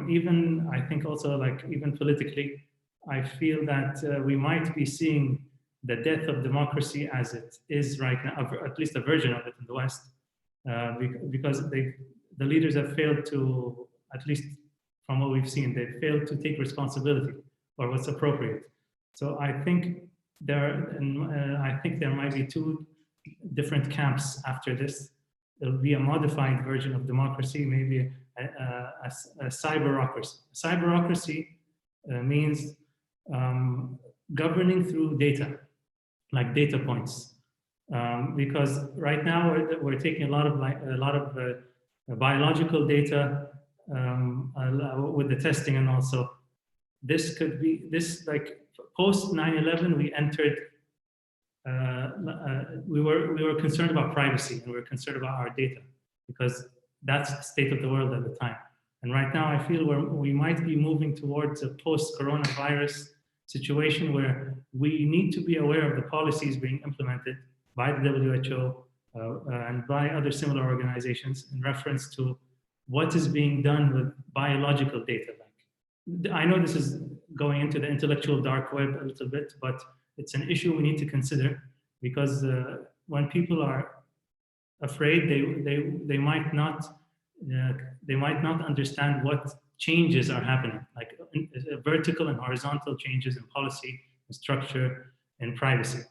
Even I think also like even politically, I feel that we might be seeing the death of democracy as it is right now, at least a version of it in the West, because the leaders have failed to, at least from what we've seen, they've failed to take responsibility for what's appropriate. So I think there might be two different camps after this. It'll be a modified version of democracy, maybe a cyberocracy. Cyberocracy means governing through data, like data points, because right now we're taking a lot of biological data with the testing, and also this could be like post 9/11 we entered. We were concerned about privacy, and we were concerned about our data, because that's the state of the world at the time. And right now, I feel we might be moving towards a post-coronavirus situation where we need to be aware of the policies being implemented by the WHO and by other similar organizations in reference to what is being done with biological data. I know this is going into the intellectual dark web a little bit, but it's an issue we need to consider, because when people are afraid, they might not understand what changes are happening, like vertical and horizontal changes in policy, and structure, and privacy.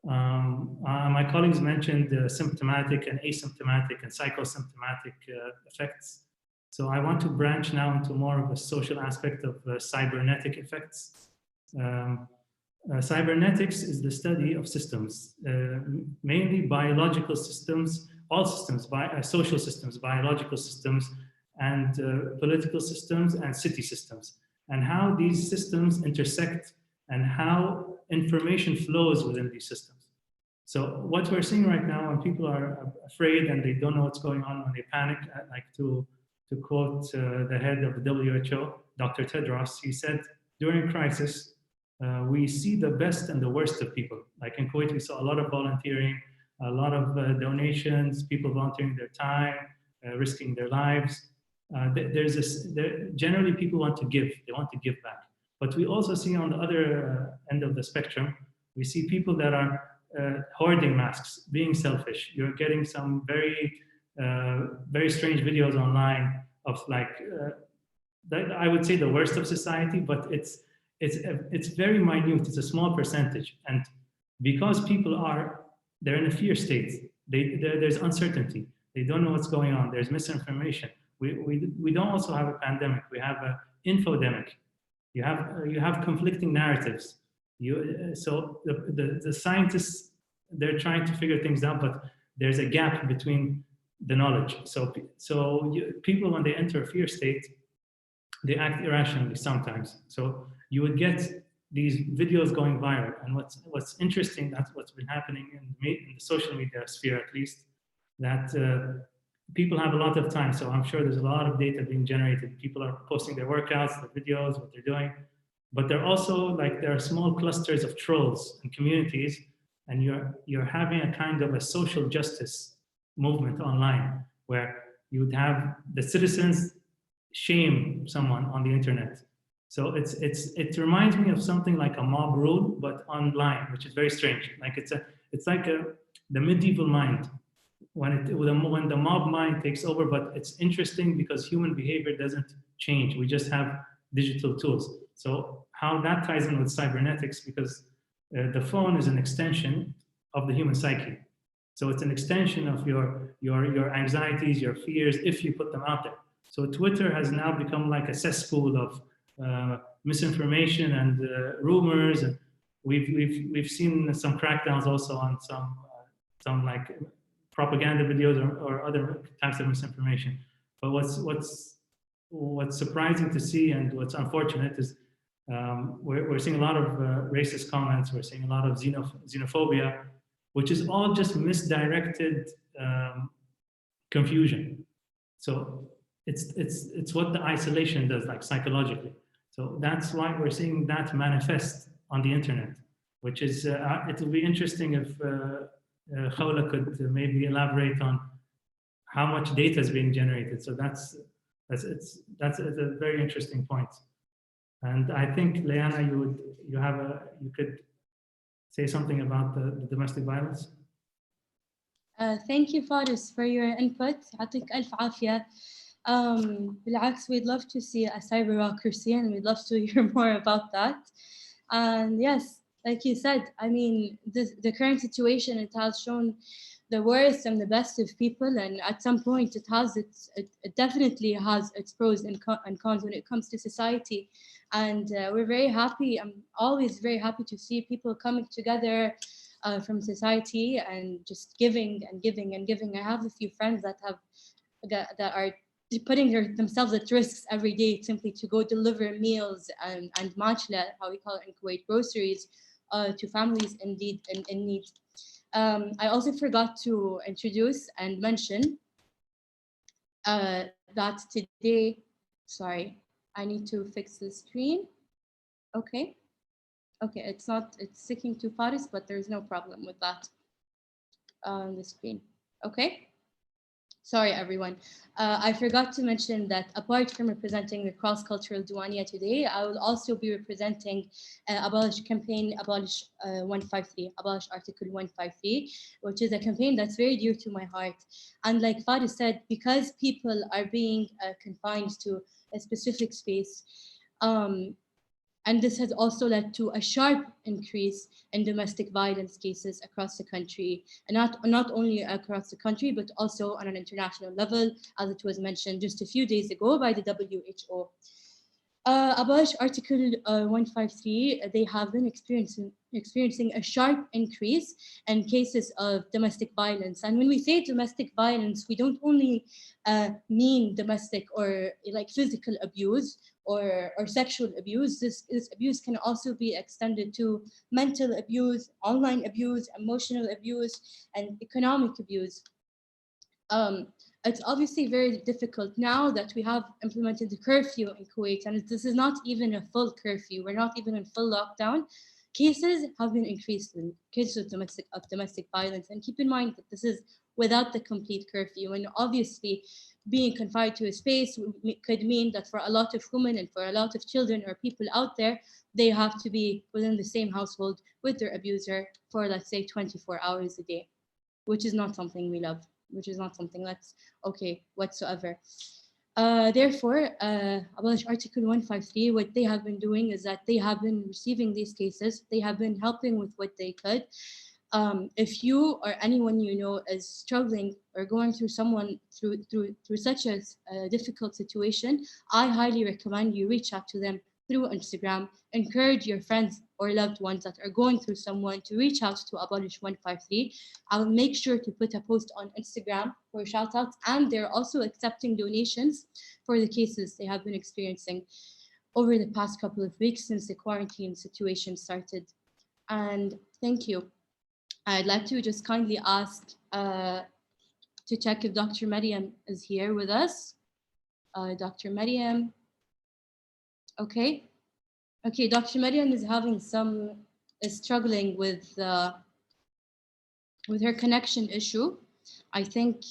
My colleagues mentioned symptomatic and asymptomatic and psychosymptomatic effects. So I want to branch now into more of a social aspect of cybernetic effects. Cybernetics is the study of systems, mainly biological systems, all systems, social systems, biological systems, and political systems and city systems, and how these systems intersect and how information flows within these systems. So what we're seeing right now, when people are afraid and they don't know what's going on, when they panic, like to quote the head of the WHO, Dr. Tedros, he said, during crisis, we see the best and the worst of people. Like in Kuwait, we saw a lot of volunteering, a lot of donations, people volunteering their time, risking their lives. Generally, people want to give, they want to give back. But we also see on the other end of the spectrum, we see people that are hoarding masks, being selfish. You're getting some very strange videos online of like, I would say the worst of society, but it's very minute. It's a small percentage, and because people they're in a fear state. There's uncertainty. They don't know what's going on. There's misinformation. We don't also have a pandemic. We have an infodemic. You have conflicting narratives. So the scientists, they're trying to figure things out, but there's a gap between the knowledge. So people, when they enter a fear state, they act irrationally sometimes. So you would get these videos going viral. And what's interesting, that's what's been happening in the social media sphere, at least, that people have a lot of time. So I'm sure there's a lot of data being generated. People are posting their workouts, their videos, what they're doing. But they're also there are small clusters of trolls and communities, and you're having a kind of a social justice movement online where you would have the citizens shame someone on the internet. So it reminds me of something like a mob rule, but online, which is very strange. Like it's like the medieval mind when the mob mind takes over. But it's interesting because human behavior doesn't change. We just have digital tools. So how that ties in with cybernetics, because the phone is an extension of the human psyche. So it's an extension of your anxieties, your fears, if you put them out there. So Twitter has now become like a cesspool of misinformation and rumors, and we've seen some crackdowns also on some like propaganda videos or other types of misinformation. But what's surprising to see and what's unfortunate is we're seeing a lot of racist comments. We're seeing a lot of xenophobia, which is all just misdirected confusion. So it's what the isolation does, like psychologically. So that's why we're seeing that manifest on the internet, which is it will be interesting if Khawla could maybe elaborate on how much data is being generated. So that's a very interesting point. And I think, Leana, you could say something about the domestic violence. Thank you, Faris, for your input. يعطيك ألف عافية. بالعكس, we'd love to see a cyberocracy, and we'd love to hear more about that. And yes, like you said, I mean, the current situation, it has shown the worst and the best of people, and at some point it definitely has its pros and cons when it comes to society. And we're very happy. I'm always very happy to see people coming together from society and just giving and giving and giving. I have a few friends that are putting themselves at risks every day simply to go deliver meals and machla, how we call it in Kuwait, groceries, to families in need. I also forgot to introduce and mention that today, sorry, I need to fix the screen. Okay, it's sticking to Faris, but there's no problem with that on the screen. Okay. Sorry, everyone. I forgot to mention that apart from representing the cross-cultural Diwaniya today, I will also be representing Abolish campaign, Abolish 153, Abolish Article 153, which is a campaign that's very dear to my heart. And like Faris said, because people are being confined to a specific space, And this has also led to a sharp increase in domestic violence cases across the country, and not only across the country, but also on an international level, as it was mentioned just a few days ago by the WHO. Abolish Article 153, they have been experiencing a sharp increase in cases of domestic violence. And when we say domestic violence, we don't only mean domestic or like physical abuse or sexual abuse. This abuse can also be extended to mental abuse, online abuse, emotional abuse, and economic abuse. It's obviously very difficult now that we have implemented the curfew in Kuwait, and this is not even a full curfew. We're not even in full lockdown. Cases have been increased in cases of domestic violence, and keep in mind that this is without the complete curfew. And obviously, being confined to a space could mean that for a lot of women and for a lot of children or people out there, they have to be within the same household with their abuser for, let's say, 24 hours a day, which is not something we love, which is not something that's okay whatsoever. Therefore, Abolish Article 153, what they have been doing is that they have been receiving these cases, they have been helping with what they could. If you or anyone you know is struggling or going through through such a difficult situation, I highly recommend you reach out to them through Instagram. Encourage your friends or loved ones that are going through someone to reach out to Abolish 153. I'll make sure to put a post on Instagram for shout outs, and they're also accepting donations for the cases they have been experiencing over the past couple of weeks since the quarantine situation started. And thank you. I'd like to just kindly ask to check if Dr. Mariam is here with us. Dr. Mariam. Okay. Okay, Dr. Mariam is struggling with her connection issue. I think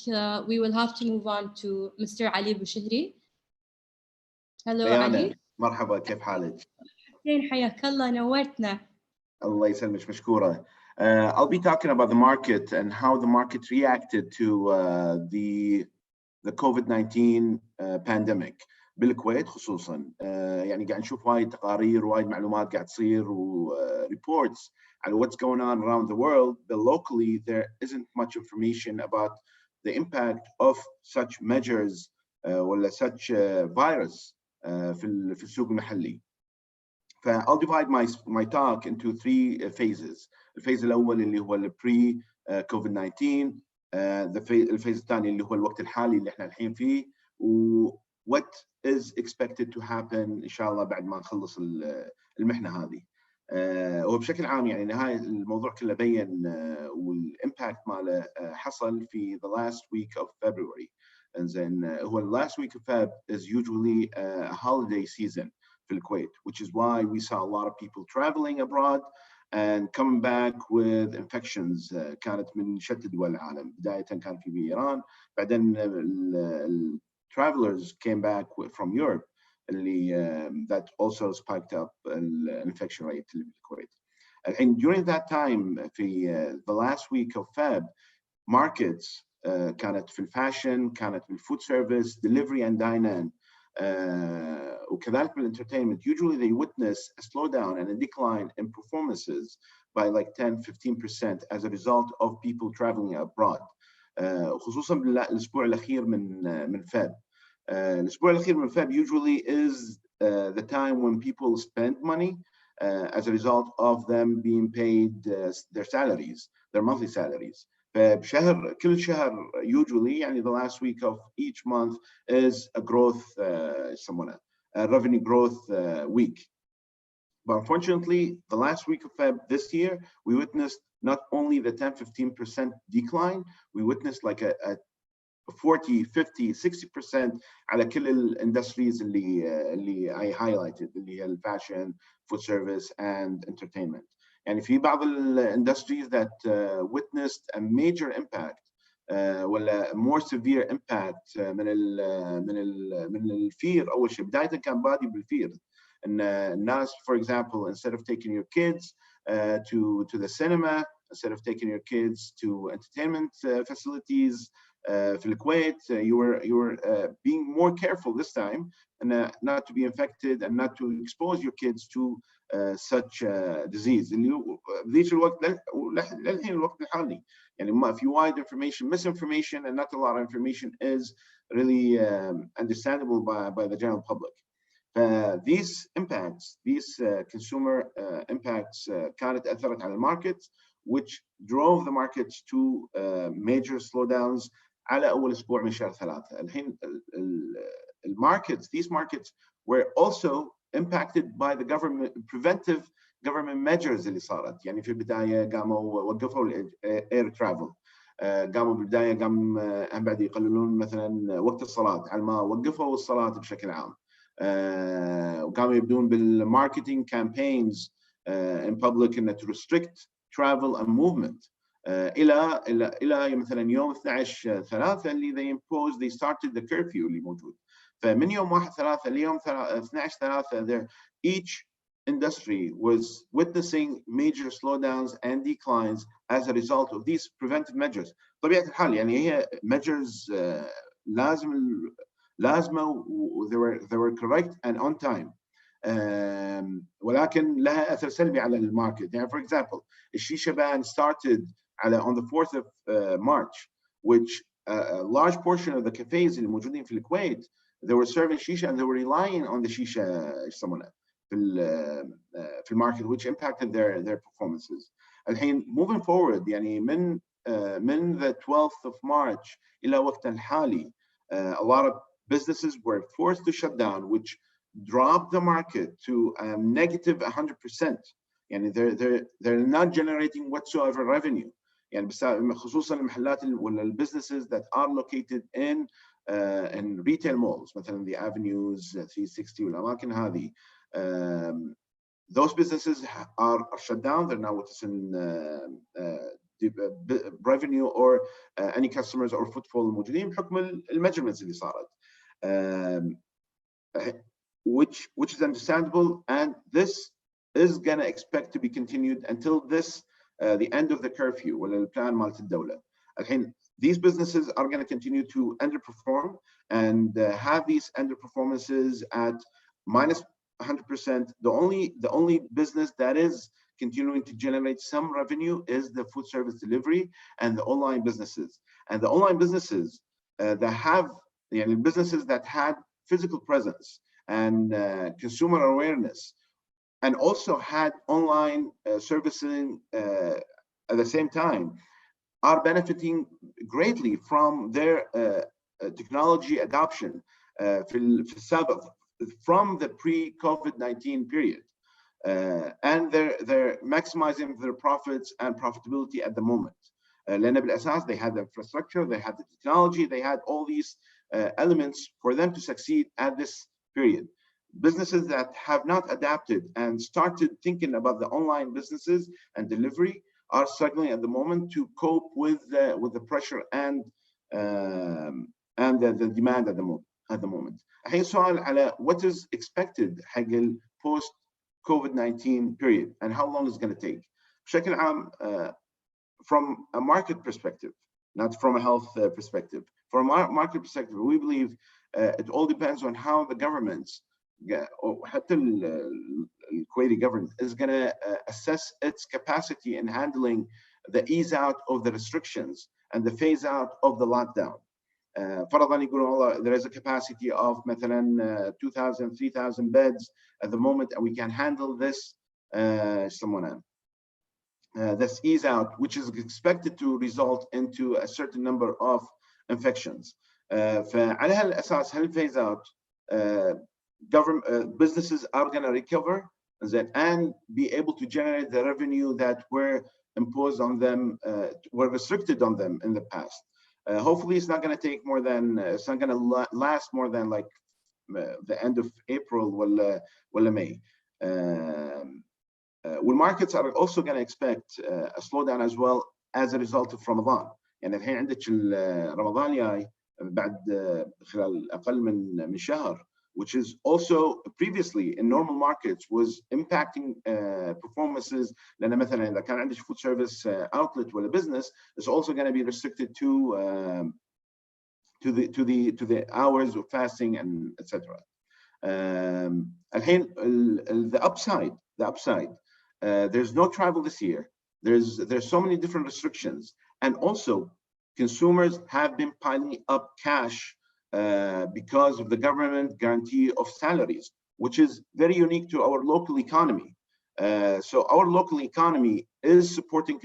we will have to move on to Mr. Ali Boushehri. Hello, Ali. مرحبا كيف حالك؟ حياك الله نورتنا. الله يسلمك مشكورة. I'll be talking about the market and how the market reacted to the COVID-19 pandemic بالكويت خصوصا. يعني قاعد نشوف وايد تقارير وايد معلومات قاعد تصير و reports على what's going on around the world, but locally there isn't much information about the impact of such measures ولا such virus في السوق المحلي. I'll divide my talk into three phases. الفيز الأول اللي هو pre COVID-19, الفيز الثاني اللي هو الوقت الحالي اللي احنا الحين فيه, و what is expected to happen إن شاء الله بعد ما نخلص المحنة هذه. وبشكل عام يعني نهاية الموضوع كله بين والإمباكت ماله حصل في the last week of February. And then هو last week of Feb is usually a holiday season في الكويت, which is why we saw a lot of people traveling abroad and coming back with infections. كانت من شتى دول العالم. بداية كان في إيران, بعدين travelers came back from Europe that also spiked up infection rate في الكويت. And during that time في the last week of Feb, markets كانت في الفاشن, كانت في الفود سيرفيس, delivery and dine-in, وكذلك بالentertainment. Usually they witness a slowdown and a decline in performances by like 10-15% as a result of people traveling abroad. خصوصا بالاسبوع الاخير من فاب. الاسبوع الاخير من فاب usually is the time when people spend money as a result of them being paid their salaries, their monthly salaries. فبشهر كل شهر usually يعني the last week of each month is a growth a revenue growth week. But unfortunately, the last week of Feb this year, we witnessed not only the 10-15% decline, we witnessed like a 40, 50, 60% على كل الindustries اللي I highlighted, اللي هي الفاشن, food service, and entertainment. يعني في بعض industries that witnessed a major impact ولا more severe impact من الفير. أول شيء بداية كان بادي بالفير. And الناس, for example, instead of taking your kids to the cinema, instead of taking your kids to entertainment facilities, في الكويت you were being more careful this time and not to be infected and not to expose your kids to such disease. اللي بذيك الوقت للحين الوقت الحالي يعني ما في wide information, misinformation, and not a lot of information is really understandable by the general public. These impacts, these consumer impacts كانت أثرت على الماركت, which drove the markets to major slowdowns على أول أسبوع من شهر 3. الحين markets, these markets were also impacted by the preventive government measures اللي صارت. يعني في البداية قاموا وقفوا air travel. قاموا بالبداية هم بعد يقللون مثلا وقت الصلاة على ما وقفوا الصلاة بشكل عام. وقاموا يبدون بالmarketing campaigns in public and to restrict travel and movement. الى مثلا يوم 12/3 اللي they started the curfew اللي موجود. فمن يوم 1/3 ليوم 12/3 each industry was witnessing major slowdowns and declines as a result of these preventive measures. طبيعة الحال يعني هي measures لازمة they were correct and on time. ولكن لها أثر سلبي على الماركت. يعني for example الشيشة ban started on the 4th of March, which a large portion of the cafes اللي موجودين في الكويت they were serving shisha and they were relying on the shisha يسمونها في الماركت, which impacted their performances. الحين moving forward يعني من the 12th of March إلى وقت الحالي a lot of businesses were forced to shut down, which dropped the market to negative 100%. يعني they're not generating whatsoever revenue. يعني خصوصا المحلات ولا businesses that are located in retail malls مثلا the avenues 360 والأماكن هذه. Those businesses are shut down. They're now witnessing revenue or any customers or footfall الموجودين بحكم الميجرمنتس اللي صارت. Which is understandable, and this is gonna expect to be continued until the end of the curfew ولا البلان مالت الدولة. الحين these businesses are going to continue to underperform and have these underperformances at minus 100%. The only business that is continuing to generate some revenue is the food service delivery and the online businesses. And the online businesses businesses that had physical presence and consumer awareness and also had online servicing at the same time are benefiting greatly from their technology adoption from the pre-COVID-19 period. And they're maximizing their profits and profitability at the moment. لأن بالأساس they had the infrastructure, they had the technology, they had all these elements for them to succeed at this period. Businesses that have not adapted and started thinking about the online businesses and delivery are struggling at the moment to cope with the pressure and the demand at the moment. الحين سؤال على what is expected حق ال post COVID-19 period and how long it's going to take. بشكل عام from a market perspective, not from a health perspective. From a market perspective, we believe it all depends on how the governments or حتى the Kuwaiti government is going to assess its capacity in handling the ease out of the restrictions and the phase out of the lockdown. فرضاً يقولون there is a capacity of مثلا 2,000, 3,000 beds at the moment, and we can handle this this ease out, which is expected to result into a certain number of infections. فعلى هالأساس phase out government businesses are going to recover and be able to generate the revenue that were imposed on them, were restricted on them in the past. Hopefully it's not going to take more than, it's not going to last more than like the end of April ولا May. Well, markets are also going to expect a slowdown as well as a result of Ramadan. يعني الحين عندك رمضان جاي بعد خلال أقل من شهر, which is also previously in normal markets was impacting performances. لأن مثلا إذا كان عندك food service outlet ولا business, it's also going to be restricted to to the hours of fasting and etc. الحين the upside there's no travel this year. There's so many different restrictions, and also consumers have been piling up cash because of the government guarantee of salaries, which is very unique to our local economy. So our local economy is supporting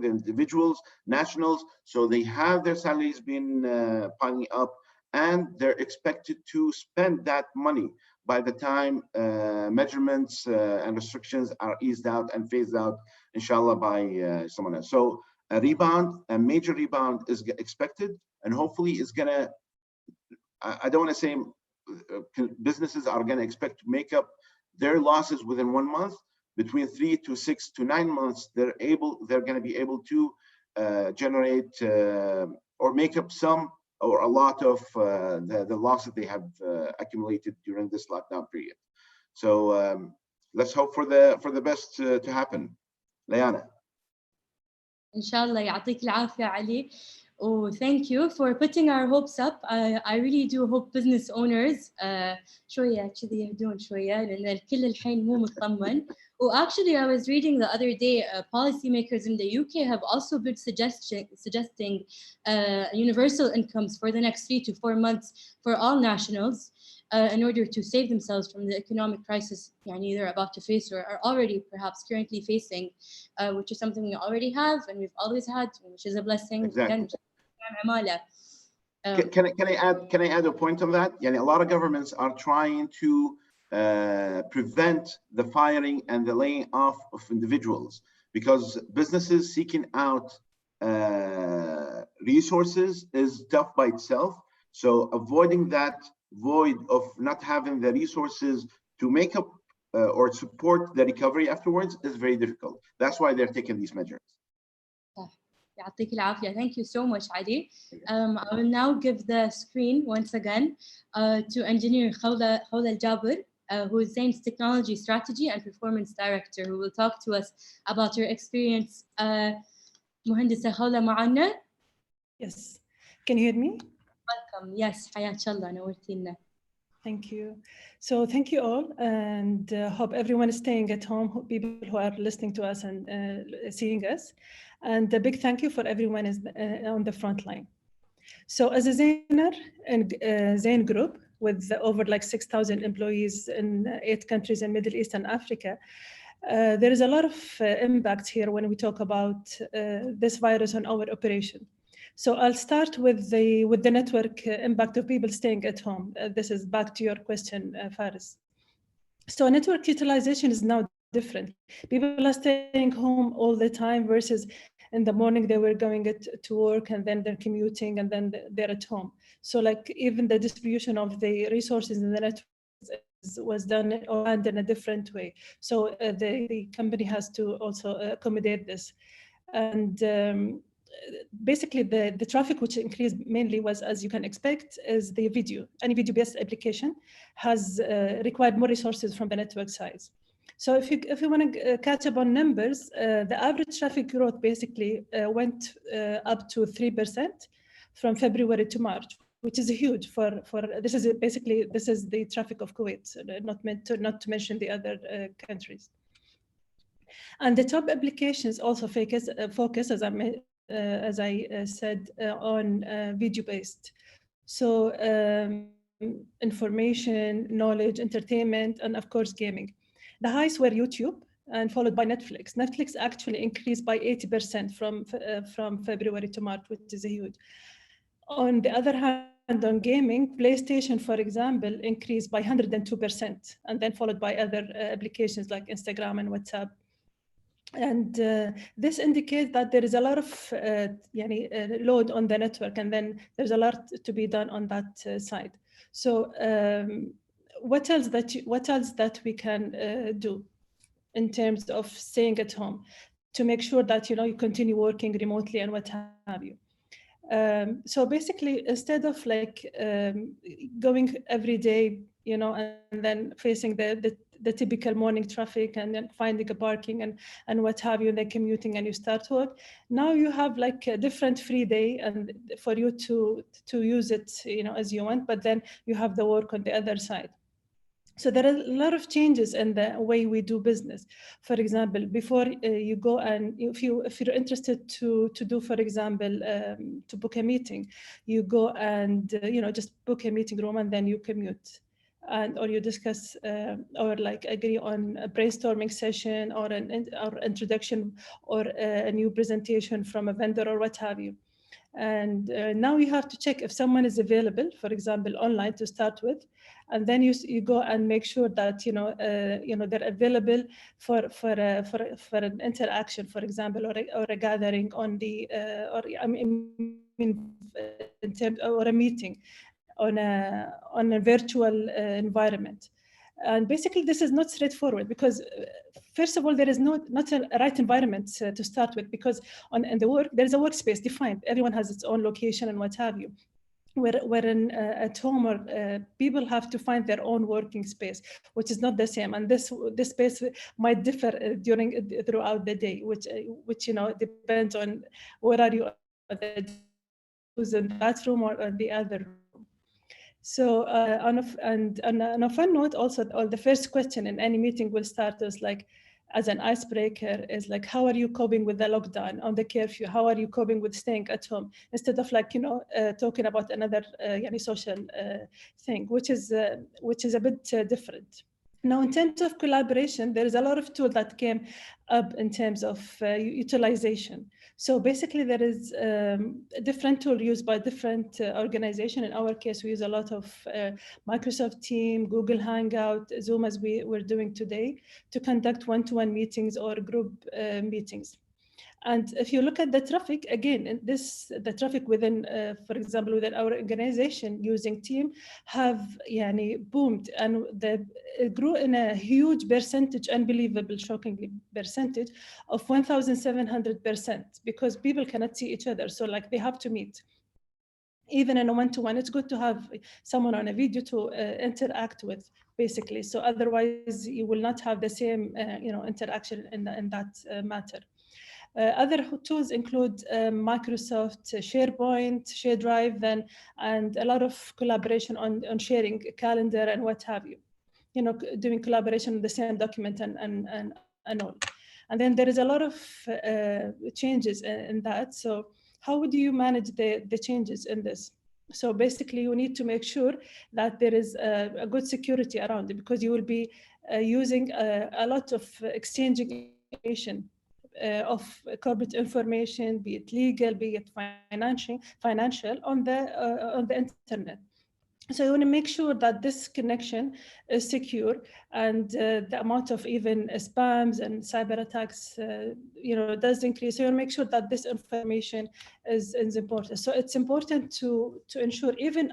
the individuals, nationals, so they have their salaries been piling up, and they're expected to spend that money by the time measurements and restrictions are eased out and phased out, inshallah, by someone else. So a major rebound is expected, and hopefully is gonna, I don't want to say businesses are gonna expect to make up their losses within 1 month. Between 3 to 6 to 9 months, they're going to be able to generate or make up some or a lot of the loss that they have accumulated during this lockdown period. So let's hope for the best to happen. Liana. Inshallah, يعطيك العافية علي. Oh, thank you for putting our hopes up. I really do hope business owners شوية كذي يهدون شوية لأن الكل الحين مو مطمن. Actually, I was reading the other day, policymakers in the UK have also been suggesting universal incomes for the next 3 to 4 months for all nationals in order to save themselves from the economic crisis they're about to face or are already perhaps currently facing, which is something we already have and we've always had, which is a blessing. Exactly. Can I add a point on that? A lot of governments are trying to prevent the firing and the laying off of individuals, because businesses seeking out resources is tough by itself. So avoiding that void of not having the resources to make up or support the recovery afterwards is very difficult. That's why they're taking these measures. يعطيك العافية. Thank you so much, Ali. I will now give the screen once again to engineer Khawla Al-Jabir, who is Zain's Technology Strategy and Performance Director, who will talk to us about her experience. مهندسة خولة معنا? Yes. Can you hear me? Welcome. Yes. حياك الله. نورتينا. Thank you. So thank you all, and hope everyone is staying at home, people who are listening to us and seeing us. And a big thank you for everyone is on the front line. So as a Zainer and Zain group with over like 6,000 employees in 8 countries in Middle East and Africa, there is a lot of impact here when we talk about this virus on our operation. So I'll start with the network impact of people staying at home. This is back to your question, Faris. So network utilization is now different. People are staying home all the time versus in the morning they were going to work and then they're commuting and then they're at home. So like even the distribution of the resources in the network was done in a different way. So the company has to also accommodate this. And basically the traffic which increased mainly was, as you can expect, is the video. Any video-based application has required more resources from the network sides. So if you want to catch up on numbers, the average traffic growth basically went up to 3% from February to March, which is huge for this is the traffic of Kuwait, not to mention the other countries. And the top applications also focus as I said, on video-based. So information, knowledge, entertainment, and of course, gaming. The highest were YouTube and followed by Netflix. Netflix actually increased by 80% from February to March, which is huge. On the other hand, on gaming, PlayStation, for example, increased by 102%, and then followed by other applications like Instagram and WhatsApp. And this indicates that there is a lot of load on the network, and then there's a lot to be done on that side. So what else that we can do in terms of staying at home to make sure that you continue working remotely and what have you? So basically, instead of like going every day, and then facing the typical morning traffic and then finding a parking and what have you, and then commuting and you start work. Now you have like a different free day and for you to use it, as you want, but then you have the work on the other side. So there are a lot of changes in the way we do business. For example, before you go and if you're interested to do, for example, to book a meeting, you go and just book a meeting room and then you commute, or you discuss or like agree on a brainstorming session or or introduction or a new presentation from a vendor or what have you. And now you have to check if someone is available, for example, online to start with, and then you go and make sure that they're available for an interaction, for example, or a gathering on the in terms or a meeting on a virtual environment. And basically, this is not straightforward because, first of all, there is not a right environment to start with, because in the work, there is a workspace defined. Everyone has its own location and what have you. Wherein at home, or people have to find their own working space, which is not the same. And this space might differ throughout the day, which depends on where are you, who's in that room or the other room. So on a fun note, also, the first question in any meeting will start as an icebreaker is like, how are you coping with the lockdown, on the curfew? How are you coping with staying at home? Instead of talking about another social thing, which is a bit different. Now, in terms of collaboration, there is a lot of tools that came up in terms of utilization. So basically, there is a different tool used by different organizations. In our case, we use a lot of Microsoft Teams, Google Hangout, Zoom, as we're doing today, to conduct one-to-one meetings or group meetings. And if you look at the traffic, again, the traffic within, for example, within our organization using Team have boomed, and it grew in a huge percentage, unbelievable, shockingly percentage of 1,700%, because people cannot see each other. So they have to meet. Even in a one-to-one, it's good to have someone on a video to interact with, basically. So otherwise, you will not have the same, interaction in that matter. Other tools include Microsoft SharePoint, ShareDrive, and a lot of collaboration on sharing a calendar and what have you. Doing collaboration on the same document and all. And then there is a lot of changes in that. So how would you manage the changes in this? So basically, you need to make sure that there is a good security around it, because you will be using a lot of exchanging information. Of corporate information, be it legal, be it financial on the internet. So you want to make sure that this connection is secure, and the amount of even spams and cyber attacks, does increase. So you want to make sure that this information is important. So it's important to ensure, even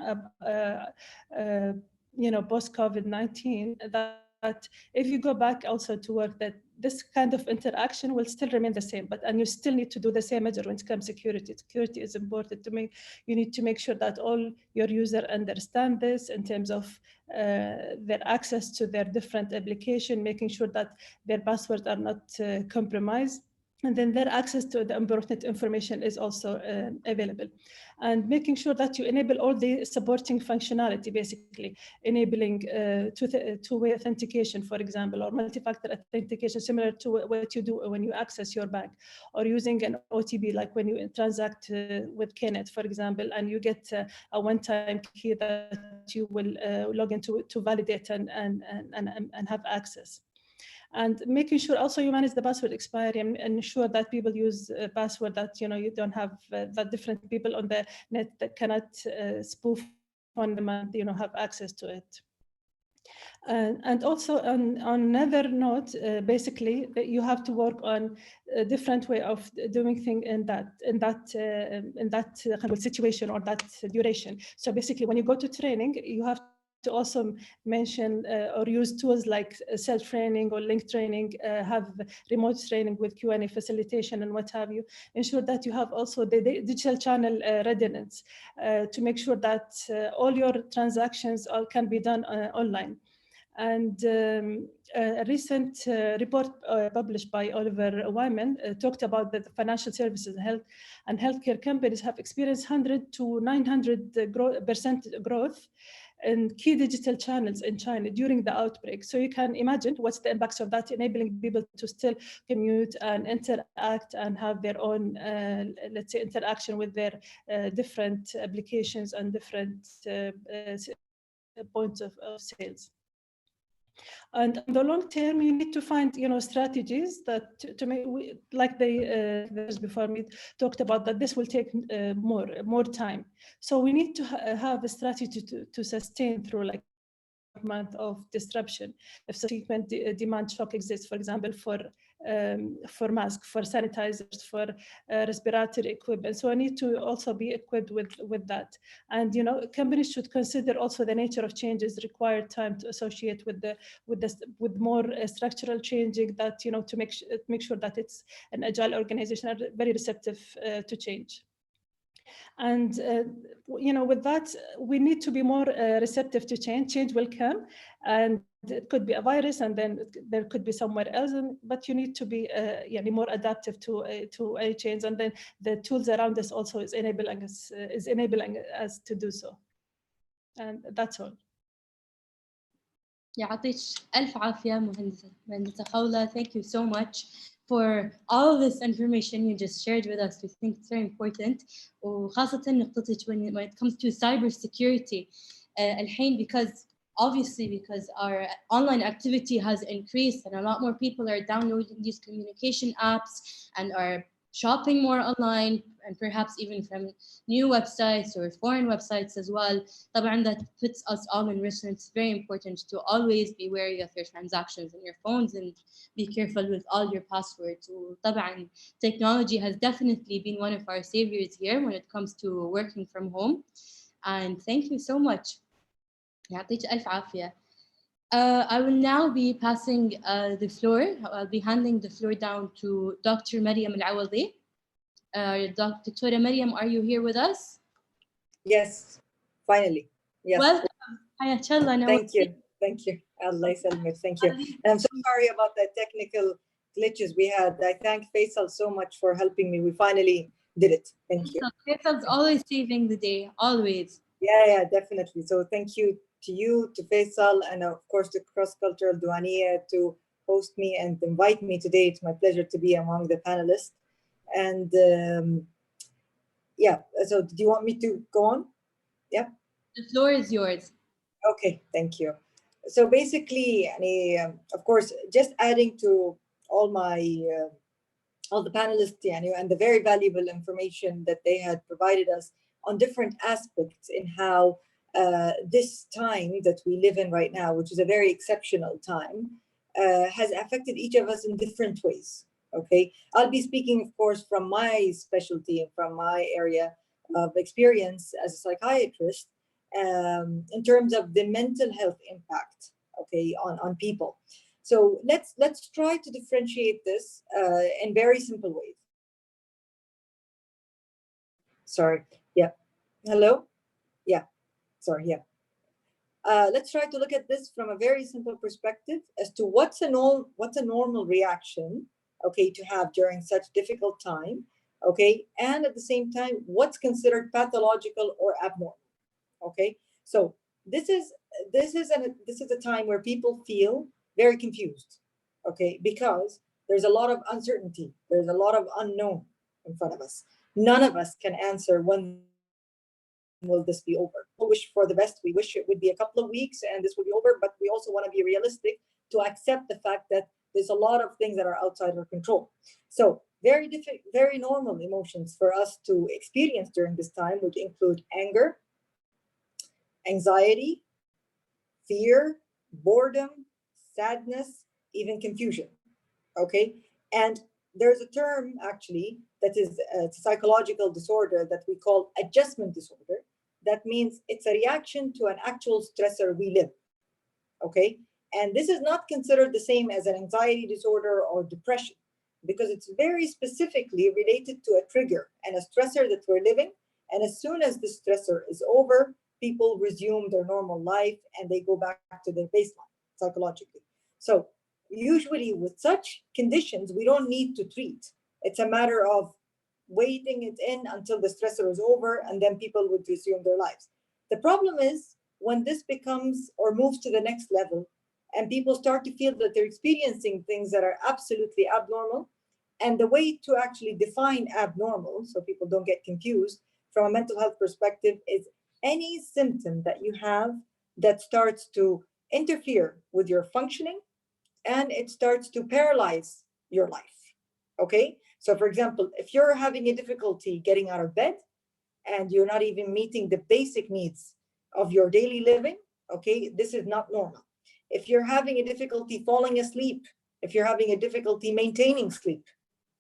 post COVID-19, that if you go back also to work, that this kind of interaction will still remain the same, and you still need to do the same measure when it comes to security. Security is important you need to make sure that all your users understand this in terms of their access to their different application, making sure that their passwords are not compromised. And then their access to the important information is also available. And making sure that you enable all the supporting functionality, basically enabling two-way authentication, for example, or multi-factor authentication, similar to what you do when you access your bank, or using an OTP, like when you transact with Knet, for example, and you get a one-time key that you will log into to validate and have access. And making sure also you manage the password expiry and ensure that people use a password that you don't have that different people on the net that cannot spoof on them and have access to it. And also on another note, basically, you have to work on a different way of doing things in that kind of situation or that duration. So basically, when you go to training, you have to also mention or use tools like self-training or link training, have remote training with Q&A facilitation and what have you. Ensure that you have also the digital channel readiness to make sure that all your transactions can be done online. And a recent report published by Oliver Wyman talked about that the financial services and healthcare companies have experienced 100 to 900% growth in key digital channels in China during the outbreak. So you can imagine what's the impacts of that, enabling people to still commute and interact and have their own, let's say, interaction with their different applications and different points of sales. And in the long term, you need to find, strategies that to make, like those before me talked about, that this will take more time. So we need to have a strategy to sustain through like month of disruption if subsequent demand shock exists, for example, for masks, for sanitizers, for respiratory equipment. So I need to also be equipped with that. And companies should consider also the nature of changes required time to associate with more structural changing, that to make sure that it's an agile organization and very receptive to change. And with that, we need to be more receptive to change. Change will come, and it could be a virus, and then there could be somewhere else. But you need to be more adaptive to a change, and then the tools around us also is enabling us to do so. And that's all. يعطيك ألف عافية مهندسة خولة. Thank you so much for all of this information you just shared with us. We think it's very important. وخاصة نقطتك when it comes to cybersecurity الحين, because our online activity has increased and a lot more people are downloading these communication apps and are shopping more online, and perhaps even from new websites or foreign websites as well. طبعا that puts us all in risk, and it's very important to always be wary of your transactions and your phones and be careful with all your passwords. طبعا technology has definitely been one of our saviors here when it comes to working from home. And thank you so much. يعطيك ألف عافية. I will now be passing the floor. I'll be handing the floor down to Dr. Mariam Al-Awadi. Dr. Mariam, are you here with us? Yes, finally. Yes. Welcome. Thank you. Thank you. Allah Ysalmik. Thank you. And I'm so sorry about the technical glitches we had. I thank Faisal so much for helping me. We finally did it. Thank you. Faisal's always saving the day, always. Yeah, definitely. So thank you to you, to Faisal, and of course to Cross-Cultural Diwaniya to host me and invite me today. It's my pleasure to be among the panelists. And so do you want me to go on? Yeah. The floor is yours. Okay, thank you. So basically, of course, just adding to all the panelists and the very valuable information that they had provided us on different aspects in how this time that we live in right now, which is a very exceptional time, has affected each of us in different ways. Okay, I'll be speaking, of course, from my specialty and from my area of experience as a psychiatrist in terms of the mental health impact, okay, on people. So let's try to differentiate this in very simple ways. Sorry. Yeah. Hello. Yeah. Sorry. Yeah. Let's try to look at this from a very simple perspective as to what's a normal reaction, okay, to have during such difficult time, okay, and at the same time, what's considered pathological or abnormal, okay. So this is a time where people feel very confused, okay, because there's a lot of uncertainty, there's a lot of unknown in front of us. None of us can answer when will this be over. We wish for the best. We wish it would be a couple of weeks and this would be over, but we also want to be realistic to accept the fact that there's a lot of things that are outside our control. So very normal emotions for us to experience during this time, which include anger, anxiety, fear, boredom, sadness, even confusion, okay? And there's a term actually that is a psychological disorder that we call adjustment disorder. That means it's a reaction to an actual stressor we live, okay? And this is not considered the same as an anxiety disorder or depression because it's very specifically related to a trigger and a stressor that we're living. And as soon as the stressor is over, people resume their normal life and they go back to their baseline. psychologically. So usually with such conditions, we don't need to treat. It's a matter of waiting it in until the stressor is over, and then people would resume their lives. The problem is when this becomes or moves to the next level, and people start to feel that they're experiencing things that are absolutely abnormal. And the way to actually define abnormal, so people don't get confused from a mental health perspective, is any symptom that you have that starts to interfere with your functioning and it starts to paralyze your life. Okay? So for example, if you're having a difficulty getting out of bed and you're not even meeting the basic needs of your daily living, okay, this is not normal. If you're having a difficulty falling asleep, if you're having a difficulty maintaining sleep,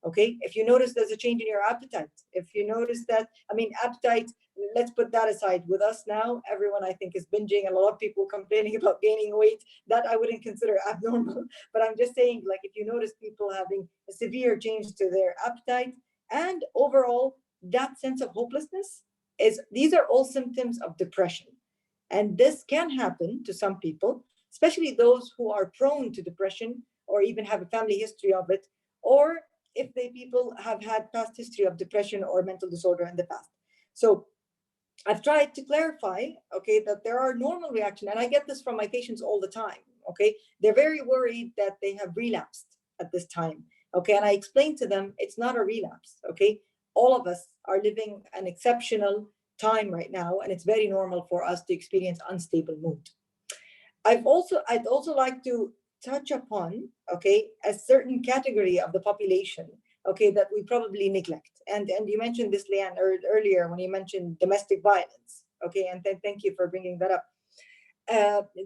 okay, if you notice there's a change in your appetite, if you notice that, I mean, appetite, let's put that aside. With us now, everyone I think is binging, and a lot of people complaining about gaining weight. That I wouldn't consider abnormal, but I'm just saying, like, if you notice people having a severe change to their appetite and overall that sense of hopelessness, these are all symptoms of depression. And this can happen to some people, especially those who are prone to depression or even have a family history of it, or if people have had past history of depression or mental disorder in the past. So I've tried to clarify, okay, that there are normal reactions, and I get this from my patients all the time, okay? They're very worried that they have relapsed at this time, okay? And I explain to them, it's not a relapse, okay? All of us are living an exceptional time right now, and it's very normal for us to experience unstable mood. I'd also like to touch upon, okay, a certain category of the population, okay, that we probably neglect. And you mentioned this, Leanne, earlier when you mentioned domestic violence, okay, and thank you for bringing that up.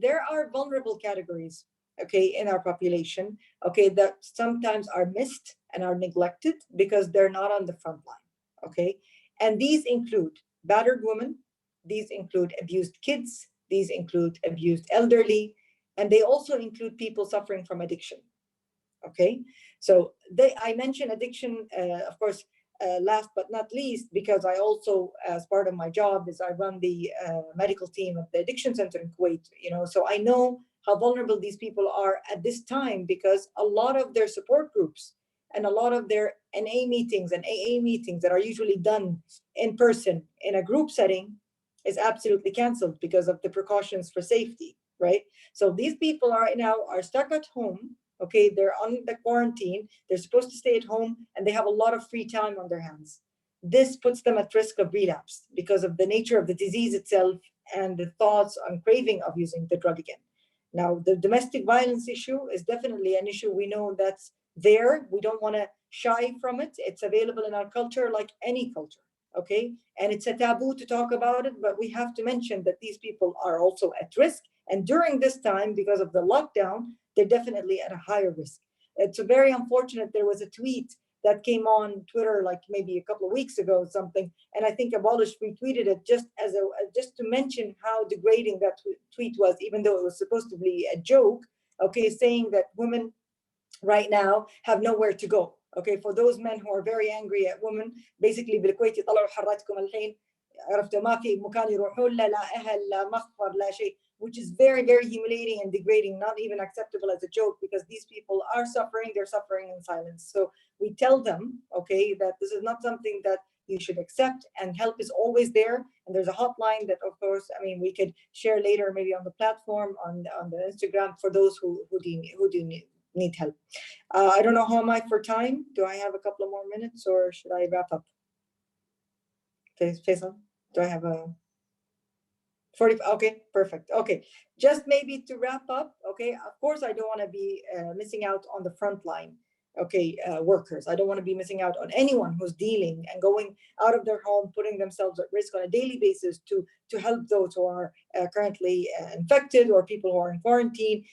There are vulnerable categories, okay, in our population, okay, that sometimes are missed and are neglected because they're not on the front line, okay? And these include battered women, these include abused kids, these include abused elderly, and they also include people suffering from addiction, okay? So I mention addiction, of course, last but not least, because I also, as part of my job, is I run the medical team at the addiction center in Kuwait, you know, so I know how vulnerable these people are at this time because a lot of their support groups and a lot of their NA meetings and AA meetings that are usually done in person in a group setting is absolutely canceled because of the precautions for safety, right? So these people are stuck at home, okay? They're on the quarantine, they're supposed to stay at home, and they have a lot of free time on their hands. This puts them at risk of relapse because of the nature of the disease itself and the thoughts on craving of using the drug again. Now, the domestic violence issue is definitely an issue we know that's there. We don't want to shy from it. It's available in our culture like any culture, okay? And it's a taboo to talk about it, but we have to mention that these people are also at risk. And during this time, because of the lockdown, they're definitely at a higher risk. It's very unfortunate. There was a tweet that came on Twitter like maybe a couple of weeks ago or something, and I think Abolish retweeted it just to mention how degrading that tweet was, even though it was supposed to be a joke, okay, saying that women right now have nowhere to go. Okay, for those men who are very angry at women, basically بالكويت يطلعوا حراتكم الحين عرفتوا ما في مكان يروحون لا أهل لا مخبر لا شيء, which is very, very humiliating and degrading, not even acceptable as a joke, because these people are suffering, they're suffering in silence. So we tell them, okay, that this is not something that you should accept, and help is always there. And there's a hotline that, of course, I mean, we could share later, maybe on the platform, on the Instagram, for those who do need help. I don't know, how am I for time? Do I have a couple of more minutes, or should I wrap up? Faisal, do I have a 40? Okay, perfect. Okay, just maybe to wrap up, okay, of course, I don't want to be missing out on the front line, okay, workers. I don't want to be missing out on anyone who's dealing and going out of their home, putting themselves at risk on a daily basis to help those who are currently infected or people who are in quarantine.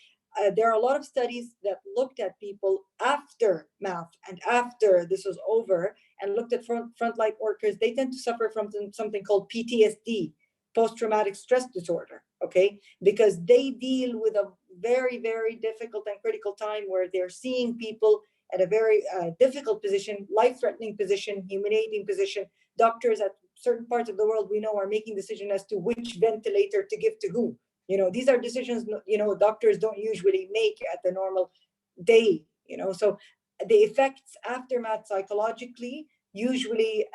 There are a lot of studies that looked at people after math and after this was over, and looked at frontline workers. They tend to suffer from something called PTSD, post-traumatic stress disorder, okay? Because they deal with a very, very difficult and critical time where they're seeing people at a very difficult position, life-threatening position, humiliating position. Doctors at certain parts of the world we know are making decisions as to which ventilator to give to who, These are decisions, doctors don't usually make at the normal day, so the effects, aftermath psychologically, usually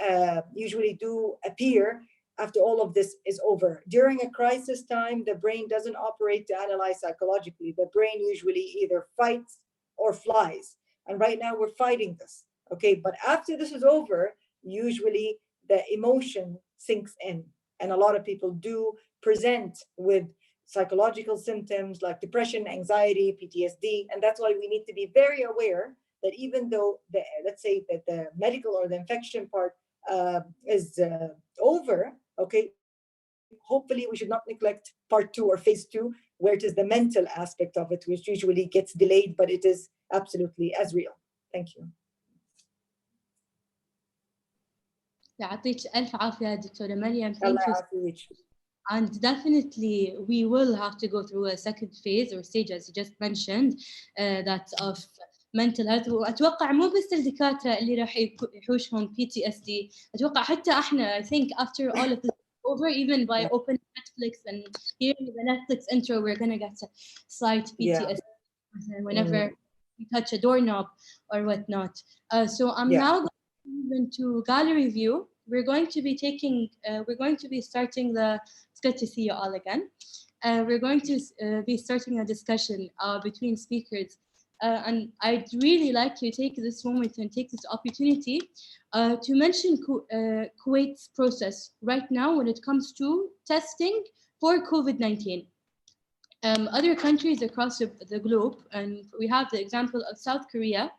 do appear after all of this is over. During a crisis time, the brain doesn't operate to analyze psychologically. The brain usually either fights or flies. And right now we're fighting this, okay? But after this is over, usually the emotion sinks in. And a lot of people do present with psychological symptoms like depression, anxiety, PTSD. And that's why we need to be very aware that even though, let's say that the medical or the infection part is over, okay, hopefully we should not neglect part 2 or phase 2, where it is the mental aspect of it, which usually gets delayed, but it is absolutely as real. Thank you. يعطيك ألف عافية دكتورة مريم. Thank you. And definitely we will have to go through a second phase or stage, as you just mentioned, that of mental health. وأتوقع مو بس الدكاترة اللي راح يحوشهم PTSD، أتوقع حتى احنا. I think after all of this over, even by opening Netflix and hearing the Netflix intro, we're gonna get a slight PTSD whenever we touch a doorknob or whatnot. So I'm now going to move into gallery view. We're going to be starting the. It's good to see you all again. We're going to be starting a discussion between speakers. And I'd really like to take this moment and take this opportunity to mention Kuwait's process right now when it comes to testing for COVID-19. Other countries across the globe, and we have the example of South Korea.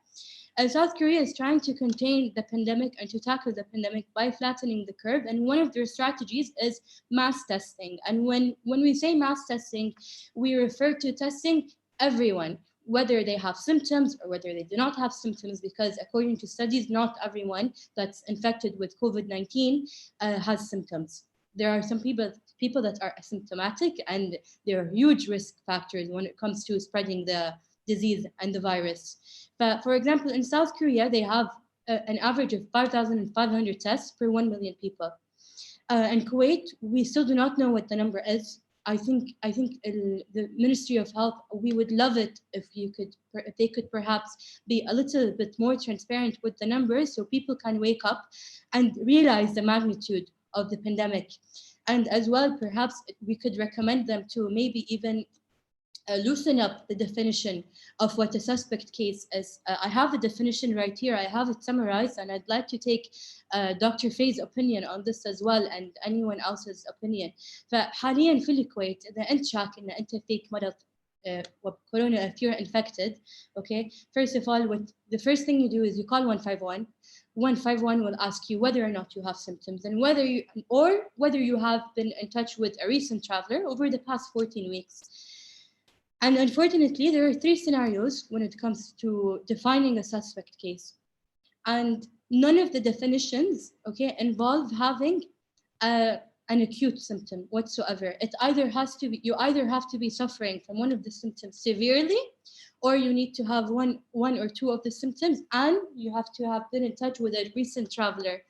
South Korea is trying to contain the pandemic and to tackle the pandemic by flattening the curve. And one of their strategies is mass testing. And when we say mass testing, we refer to testing everyone, whether they have symptoms or whether they do not have symptoms, because according to studies, not everyone that's infected with COVID-19 has symptoms. There are some people that are asymptomatic, and there are huge risk factors when it comes to spreading the disease and the virus. But for example, in South Korea, they have an average of 5,500 tests per 1 million people. In Kuwait, we still do not know what the number is. I think the Ministry of Health, we would love it if they could perhaps be a little bit more transparent with the numbers, so people can wake up and realize the magnitude of the pandemic. And as well, perhaps we could recommend them to maybe even loosen up the definition of what a suspect case is. I have the definition right here. I have it summarized, and I'd like to take Dr. Faye's opinion on this as well, and anyone else's opinion. فحاليا في الكويت إذا أنت شاك إن أنت فيك مرض corona, if you're infected, okay, first of all, the first thing you do is you call 151. 151 will ask you whether or not you have symptoms and whether you have been in touch with a recent traveler over the past 14 weeks. And unfortunately, there are 3 scenarios when it comes to defining a suspect case. And none of the definitions, okay, involve having an acute symptom whatsoever. You either have to be suffering from one of the symptoms severely, or you need to have one or 2 of the symptoms, and you have to have been in touch with a recent traveler.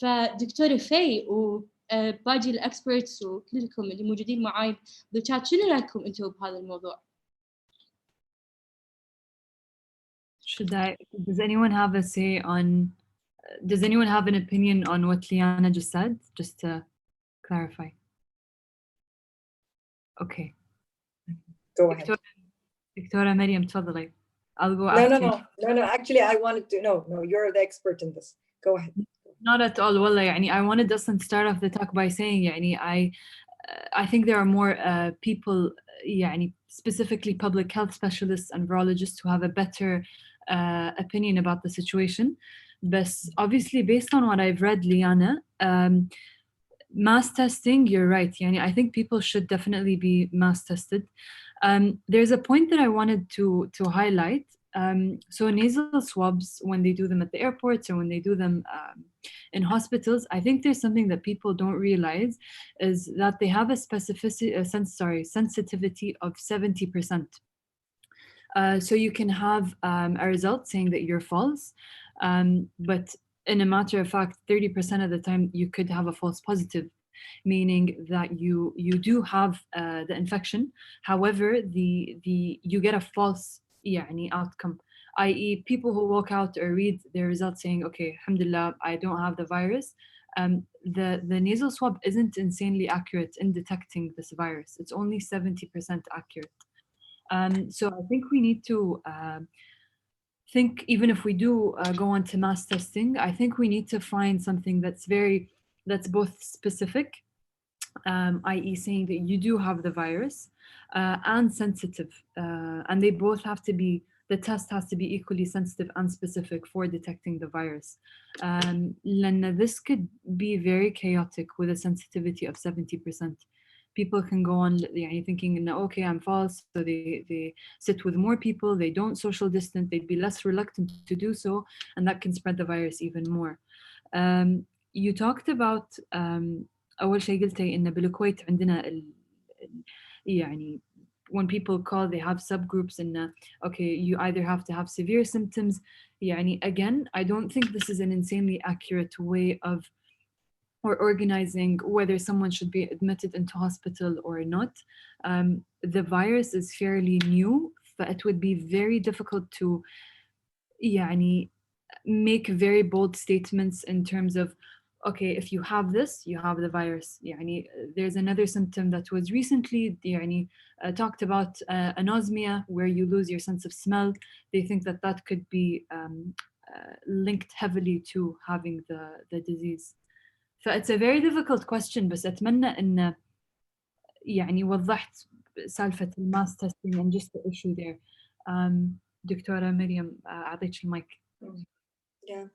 فدكتورة في وباقي الأكسبرتس وكلكم اللي موجودين معاي بالشات، شنو رأيكم أنتم بهذا الموضوع؟ Does anyone have a say on, does anyone have an opinion on what Liana just said? Just to clarify. Okay. Go ahead. Dr. Mariam, تفضلي. I'll go after you. No. Actually, I wanted to, no, you're the expert in this. Go ahead. Not at all. Wallah, يعني, I wanted us to start off the talk by saying, يعني, I think there are more people, يعني, specifically public health specialists and virologists who have a better opinion about the situation. But obviously, based on what I've read, Liana, mass testing, you're right. Yani, I think people should definitely be mass tested. There's a point that I wanted to highlight. So nasal swabs, when they do them at the airports or when they do them in hospitals, I think there's something that people don't realize is that they have a sensitivity of 70%. So you can have a result saying that you're false, but in a matter of fact, 30% of the time you could have a false positive. meaning that you do have the infection. However, you get a false يعني outcome, i.e. people who walk out or read their results saying, okay, alhamdulillah, I don't have the virus. The nasal swab isn't insanely accurate in detecting this virus. It's only 70% accurate. So I think we need to think, even if we do go on to mass testing, I think we need to find something that's both specific, i.e. saying that you do have the virus, and sensitive. And they both have to be, the test has to be equally sensitive and specific for detecting the virus. لأن this could be very chaotic with a sensitivity of 70%. People can go on thinking, okay, I'm false, so they sit with more people, they don't social distance, they'd be less reluctant to do so, and that can spread the virus even more. You talked about أول شيء قلتي إن بالكويت عندنا يعني when people call, they have subgroups in okay, you either have to have severe symptoms. يعني again, I don't think this is an insanely accurate way of or organizing whether someone should be admitted into hospital or not. The virus is fairly new, but it would be very difficult to يعني make very bold statements in terms of, okay, if you have this, you have the virus. يعني there's another symptom that was recently يعني talked about, anosmia, where you lose your sense of smell. They think that that could be linked heavily to having the disease. So it's a very difficult question, بس أتمنى إن يعني وضحت سالفة الماس testing and just the issue there. دكتورة مريم أعطيك المايك. Yeah.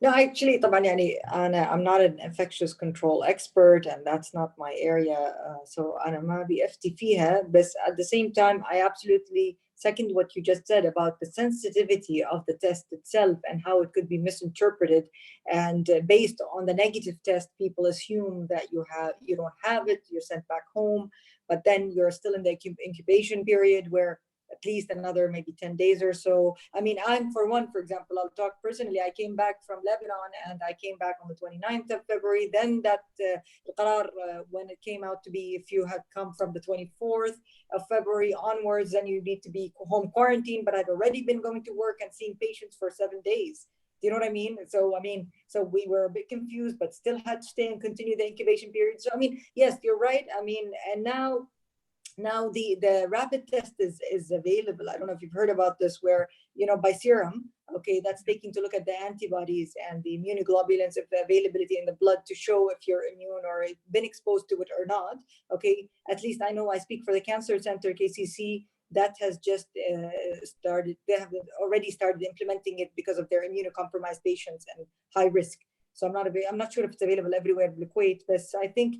No, actually, طبعا يعني I'm not an infectious control expert, and that's not my area. So أنا ما بيفتي فيها. But at the same time, I absolutely second what you just said about the sensitivity of the test itself and how it could be misinterpreted. And based on the negative test, people assume that you don't have it, you're sent back home, but then you're still in the incubation period where at least another maybe 10 days or so. I mean, I'm for one, for example, I'll talk personally. I came back from Lebanon and I came back on the 29th of February. Then that when it came out to be, if you had come from the 24th of February onwards, then you need to be home quarantined. But I'd already been going to work and seeing patients for 7 days. Do you know what I mean? So we were a bit confused, but still had to stay and continue the incubation period. So, I mean, yes, you're right. I mean, and now the rapid test is available. I don't know if you've heard about this, where, by serum, okay, that's taking to look at the antibodies and the immunoglobulins of availability in the blood to show if you're immune or been exposed to it or not. Okay, at least I know I speak for the Cancer Center, KCC, that has just started. They have already started implementing it because of their immunocompromised patients and high risk. So I'm not sure if it's available everywhere in Kuwait, but I think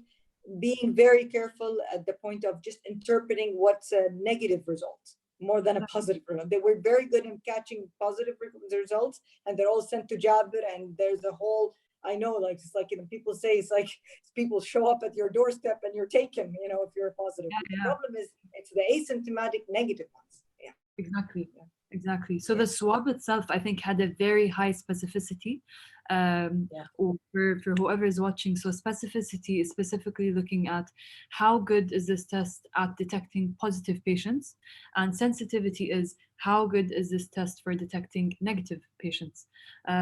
being very careful at the point of just interpreting what's a negative result more than a positive result. They were very good in catching positive results, and they're all sent to Jabir, and there's a whole, I know, like, it's like, people say, it's like people show up at your doorstep and you're taken, if you're positive. Yeah. The problem is it's the asymptomatic negative ones. Yeah. Exactly. Yeah. Exactly. So the swab itself, I think, had a very high specificity for whoever is watching. So specificity is specifically looking at how good is this test at detecting positive patients, and sensitivity is how good is this test for detecting negative patients.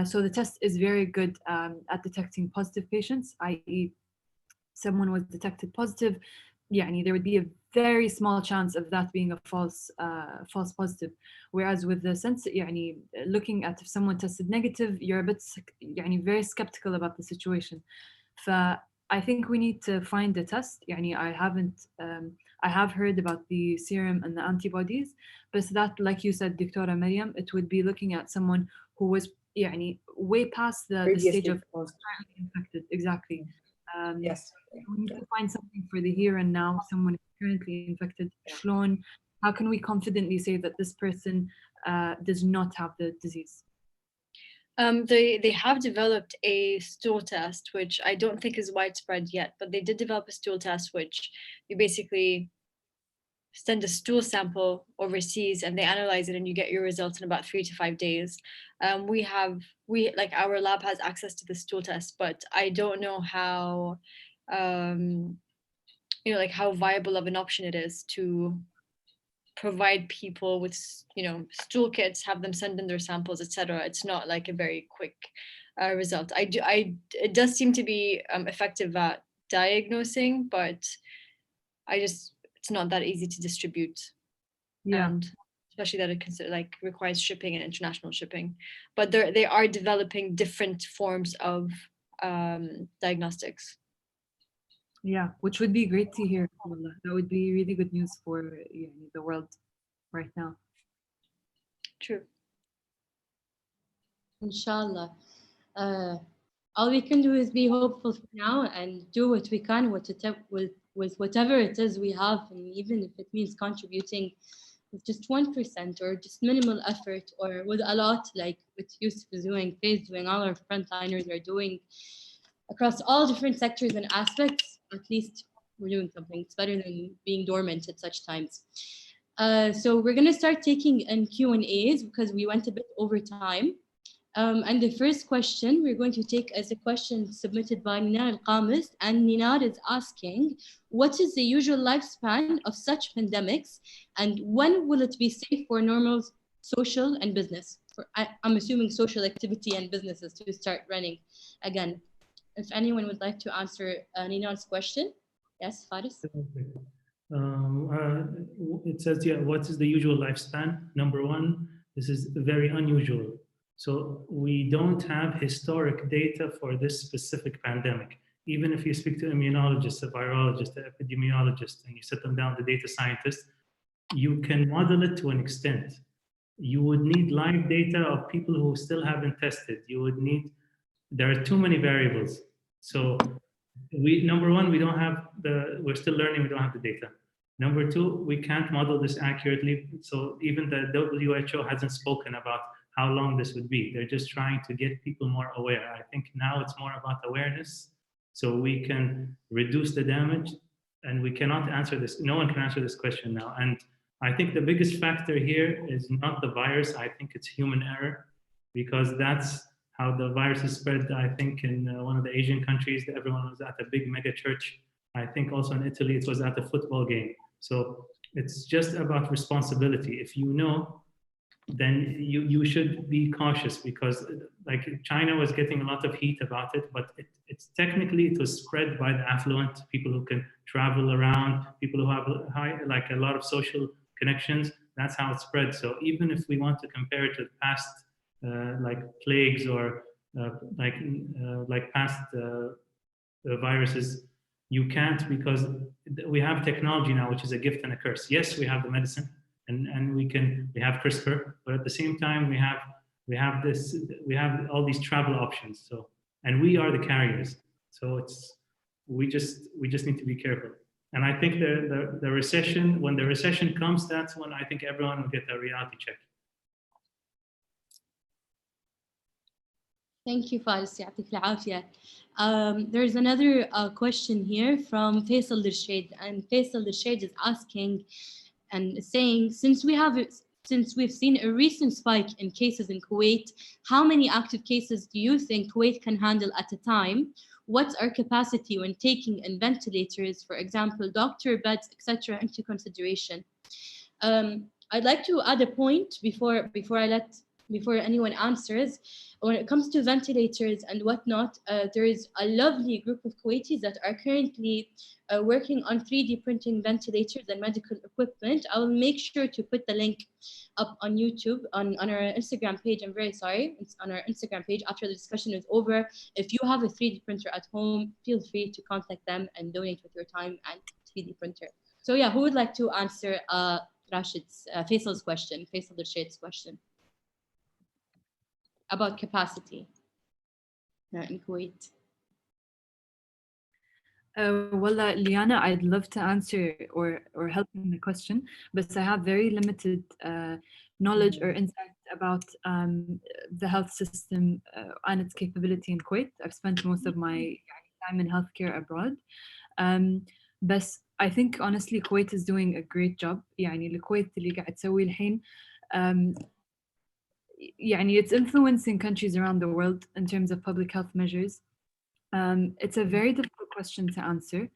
So the test is very good at detecting positive patients, i.e. someone was detected positive, there would be a very small chance of that being a false positive. Whereas with the looking at if someone tested negative, you're a bit very skeptical about the situation. I think we need to find a test. I have heard about the serum and the antibodies, but that, like you said, Dr. Mariam, it would be looking at someone who was way past the stage of infected. Exactly. Yes. We need to find something for the here and now. Someone is currently infected. How can we confidently say that this person does not have the disease? They have developed a stool test, which I don't think is widespread yet, but they did develop a stool test, which you basically send a stool sample overseas and they analyze it, and you get your results in about 3 to 5 days. Our lab has access to the stool test, but I don't know how you know, like how viable of an option it is to provide people with, you know, stool kits, have them send in their samples, etc. It's not like a very quick result. It does seem to be effective at diagnosing, but it's not that easy to distribute. Yeah. And especially that it requires shipping and international shipping. But they are developing different forms of diagnostics. Yeah, which would be great to hear. Wallah. That would be really good news for the world right now. True. Inshallah. All we can do is be hopeful for now and do what we can with whatever it is we have, and even if it means contributing with just 1% or just minimal effort, or with a lot, like what Yusuf is doing, Faith doing, all our frontliners are doing across all different sectors and aspects. At least we're doing something. It's better than being dormant at such times. So we're gonna start taking in Q&As because we went a bit over time. And the first question we're going to take as a question submitted by Ninar Al-Qamis, and Ninar is asking, what is the usual lifespan of such pandemics, and when will it be safe for normal social and business? I'm assuming social activity and businesses to start running again. If anyone would like to answer Ninar's question. Yes, Faris? It says, yeah, what is the usual lifespan? Number one, this is very unusual. So we don't have historic data for this specific pandemic. Even if you speak to immunologists, a virologist, an epidemiologist, and you sit them down, the data scientists, you can model it to an extent. You would need live data of people who still haven't tested. There are too many variables. So number one, we're still learning, we don't have the data. Number two, we can't model this accurately. So even the WHO hasn't spoken about how long this would be. They're just trying to get people more aware. I think now it's more about awareness, so we can reduce the damage, and we cannot answer this. No one can answer this question now. And I think the biggest factor here is not the virus. I think it's human error, because that's how the virus is spread. I think in one of the Asian countries, everyone was at a big mega church. I think also in Italy, it was at a football game. So it's just about responsibility. If you know, then you should be cautious, because like China was getting a lot of heat about it, but it's technically, it was spread by the affluent, people who can travel around, people who have a lot of social connections. That's how it spread. So even if we want to compare it to past like plagues or like past viruses, you can't, because we have technology now, which is a gift and a curse. Yes, we have the medicine, and we have CRISPR, but at the same time we have all these travel options. So, and we are the carriers. So we just need to be careful. And I think the recession, when the recession comes, that's when I think everyone will get a reality check. Thank you, Faris. There's another question here from Faisal Dirshid, and Faisal Dirshid is asking and saying, since we've seen a recent spike in cases in Kuwait, how many active cases do you think Kuwait can handle at a time? What's our capacity when taking in ventilators, for example, doctor beds, etc., into consideration? I'd like to add a point before anyone answers. When it comes to ventilators and whatnot, there is a lovely group of Kuwaitis that are currently working on 3D printing ventilators and medical equipment. I will make sure to put the link up on YouTube, on our Instagram page. I'm very sorry. It's on our Instagram page after the discussion is over. If you have a 3D printer at home, feel free to contact them and donate with your time and 3D printer. So yeah, who would like to answer Faisal's question, Faisal Dirshid's question about capacity in Kuwait? Well, Liana, I'd love to answer or help in the question, but I have very limited knowledge or insight about the health system and its capability in Kuwait. I've spent most of my time in healthcare abroad. But I think honestly Kuwait is doing a great job. يعني الكويت اللي قاعد تسويه الحين يعني it's influencing countries around the world in terms of public health measures. It's a very difficult question to answer,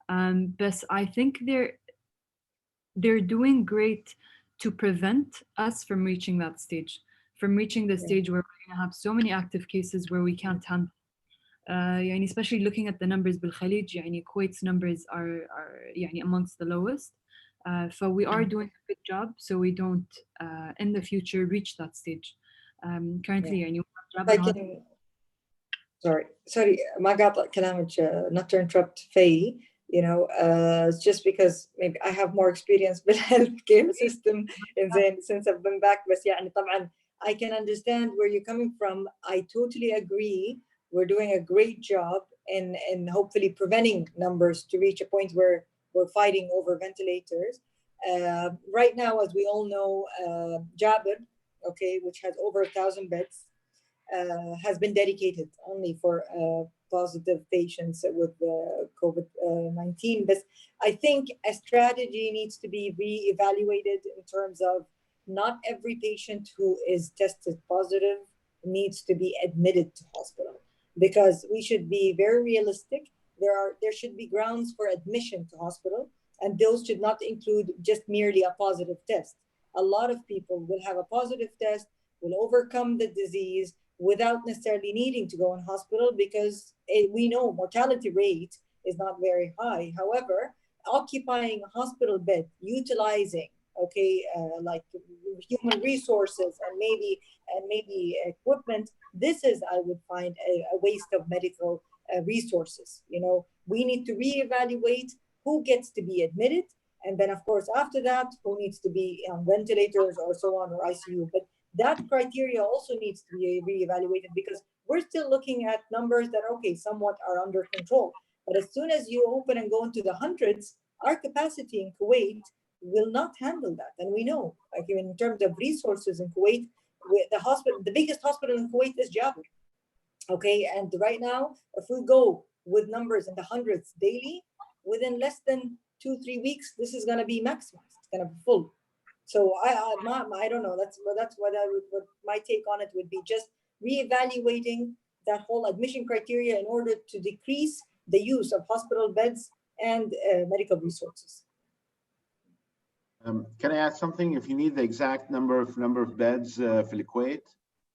but I think they're doing great to prevent us from reaching that stage, from reaching the stage where we're going to have so many active cases where we can't handle. يعني especially looking at the numbers بالخليج يعني Kuwait's numbers are يعني amongst the lowest. So we are doing a good job so we don't in the future reach that stage. Currently يعني sorry ما قاطع كلامك not to interrupt Faye, you know, it's just because maybe I have more experience with healthcare system since I've been back. بس يعني طبعا I can understand where you're coming from. I totally agree. We're doing a great job in hopefully preventing numbers to reach a point where we're fighting over ventilators. Right now, as we all know, Jabir, okay, which has over 1,000 beds, has been dedicated only for positive patients with COVID-19. But I think a strategy needs to be re-evaluated in terms of not every patient who is tested positive needs to be admitted to hospital, because we should be very realistic. There should be grounds for admission to hospital, and those should not include just merely a positive test. A lot of people will have a positive test, will overcome the disease without necessarily needing to go in hospital, because we know mortality rate is not very high. However, occupying a hospital bed, utilizing like human resources and maybe equipment, this is, I would find, a waste of medical resources. You know, we need to reevaluate who gets to be admitted, and then of course after that who needs to be on ventilators or so on, or ICU. But that criteria also needs to be reevaluated, because we're still looking at numbers that somewhat are under control. But as soon as you open and go into the hundreds, our capacity in Kuwait will not handle that. And we know, like in terms of resources in Kuwait, the biggest hospital in Kuwait is Jabir. Okay, and right now, if we go with numbers in the hundreds daily, within less than 2-3 weeks, this is going to be maximized. It's going to be full. So I don't know. That's what my take on it would be, just reevaluating that whole admission criteria in order to decrease the use of hospital beds and medical resources. Can I add something? If you need the exact number of beds for Kuwait,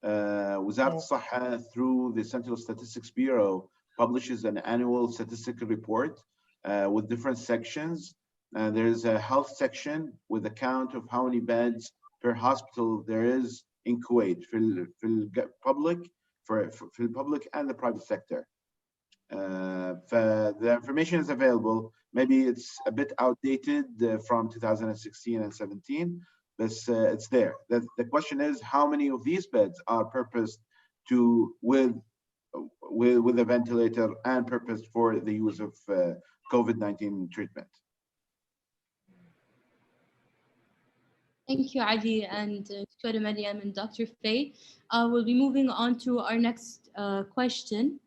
وزارة الصحة through the Central Statistics Bureau publishes an annual statistical report with different sections. There's a health section with a count of how many beds per hospital there is in Kuwait for the public and the private sector. The information is available. Maybe it's a bit outdated from 2016 and 17, but it's there. The question is, how many of these beds are purposed with a ventilator and purposed for the use of COVID-19 treatment? Thank you, Adi, and Dr. Mariam and Dr. Faye. We'll be moving on to our next question.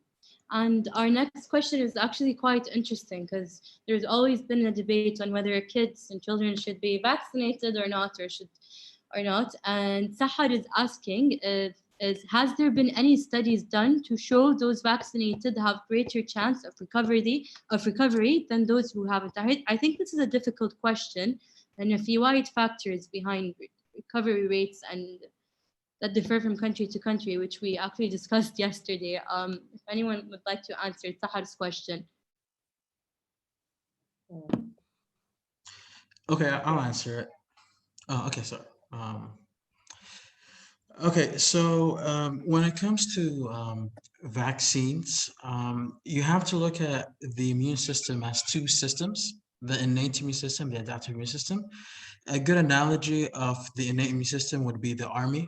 And our next question is actually quite interesting, because there's always been a debate on whether kids and children should be vaccinated or not, And Sahar is asking, has there been any studies done to show those vaccinated have greater chance of recovery than those who haven't? I think this is a difficult question, and a few wide factors behind recovery rates and that differ from country to country, which we actually discussed yesterday. If anyone would like to answer Sahar's question. Okay, I'll answer it. Oh, okay, sorry. Okay, so when it comes to vaccines, you have to look at the immune system as two systems: the innate immune system, the adaptive immune system. A good analogy of the innate immune system would be the army.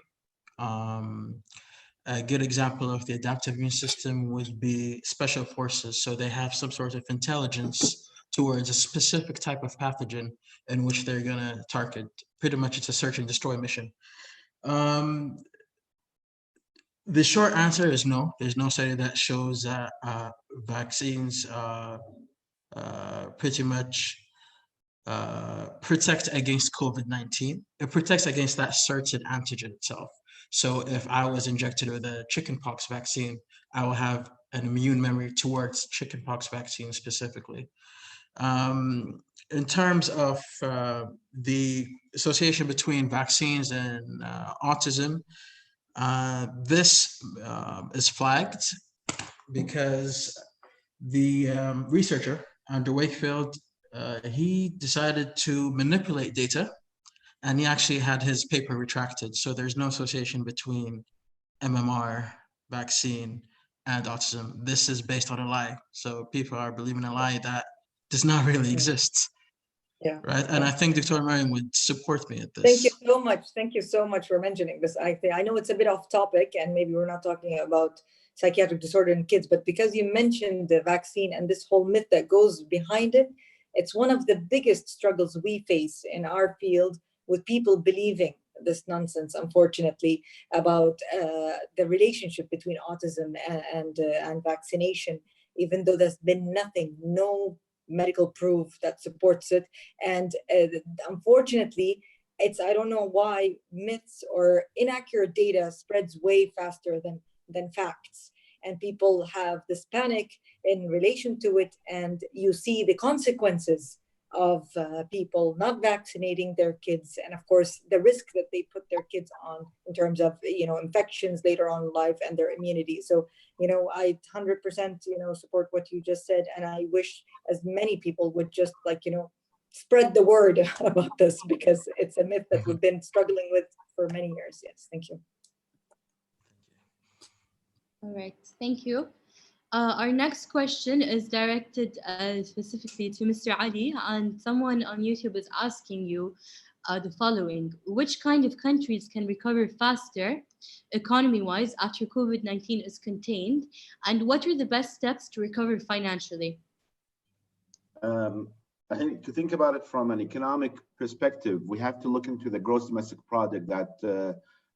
A good example of the adaptive immune system would be special forces. So they have some sort of intelligence towards a specific type of pathogen in which they're going to target. Pretty much it's a search and destroy mission. The short answer is no. There's no study that shows that vaccines pretty much protect against COVID-19. It protects against that certain antigen itself. So if I was injected with a chickenpox vaccine, I will have an immune memory towards chickenpox vaccine specifically. In terms of the association between vaccines and autism, this is flagged because the researcher, Andrew Wakefield, he decided to manipulate data, and he actually had his paper retracted. So there's no association between MMR, vaccine, and autism. This is based on a lie. So people are believing a lie that does not really exist. Yeah. Right. And I think Dr. Mariam would support me at this. Thank you so much. Thank you so much for mentioning this. I know it's a bit off topic and maybe we're not talking about psychiatric disorder in kids, but because you mentioned the vaccine and this whole myth that goes behind it, it's one of the biggest struggles we face in our field with people believing this nonsense, unfortunately, about the relationship between autism and vaccination, even though there's been nothing, no medical proof that supports it. And unfortunately, I don't know why myths or inaccurate data spreads way faster than facts. And people have this panic in relation to it, and you see the consequences of people not vaccinating their kids, and of course the risk that they put their kids on in terms of infections later on in life and their immunity. So I 100% support what you just said, and I wish as many people would just spread the word about this, because it's a myth that we've been struggling with for many years. Yes, thank you. All right, thank you. Our next question is directed specifically to Mr. Ali, and someone on YouTube is asking you the following: which kind of countries can recover faster economy-wise after COVID-19 is contained, and what are the best steps to recover financially? I think to think about it from an economic perspective, we have to look into the gross domestic product that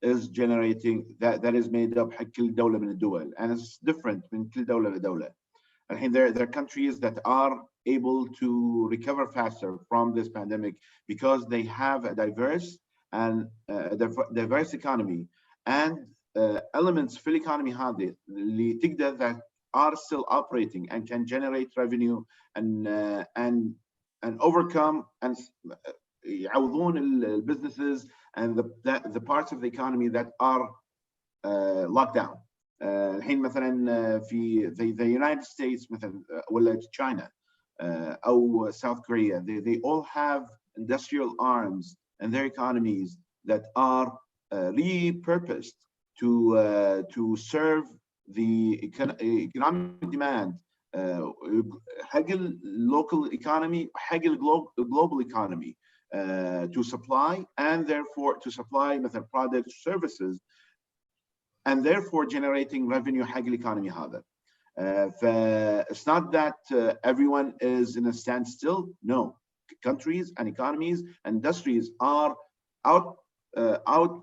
is generating, that is made up حق كل دولة من الدول, and it's different من كل دولة لدولة. I think there are countries that are able to recover faster from this pandemic because they have a diverse economy and elements في economy هذه اللي تقدر that are still operating and can generate revenue and overcome and يعوضون الbusinesses and the parts of the economy that are locked down. الحين مثلا في the United States مثلا ولا China أو South Korea, they all have industrial arms and their economies that are repurposed to serve the economic demand حق local economy حق global economy to supply, and therefore to supply مثلا products, services, and therefore generating revenue حق economy هذا. It's not that everyone is in a standstill. No, countries and economies, industries are out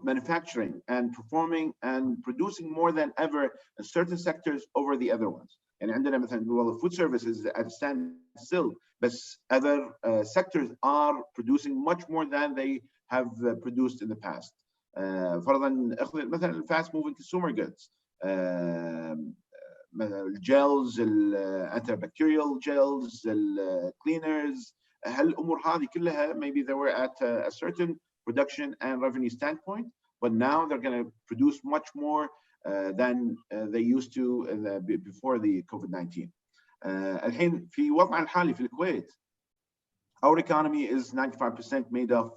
manufacturing and performing and producing more than ever in certain sectors over the other ones. And عندنا مثلا well, food services at a standstill, but other sectors are producing much more than they have produced in the past. فرضا اخذ مثلا fast moving consumer goods, gels, antibacterial gels, cleaners, هالامور هذه كلها maybe they were at a certain production and revenue standpoint, but now they're going to produce much more than they used to before the COVID-19. الحين في وضعنا الحالي في الكويت, our economy is 95% made up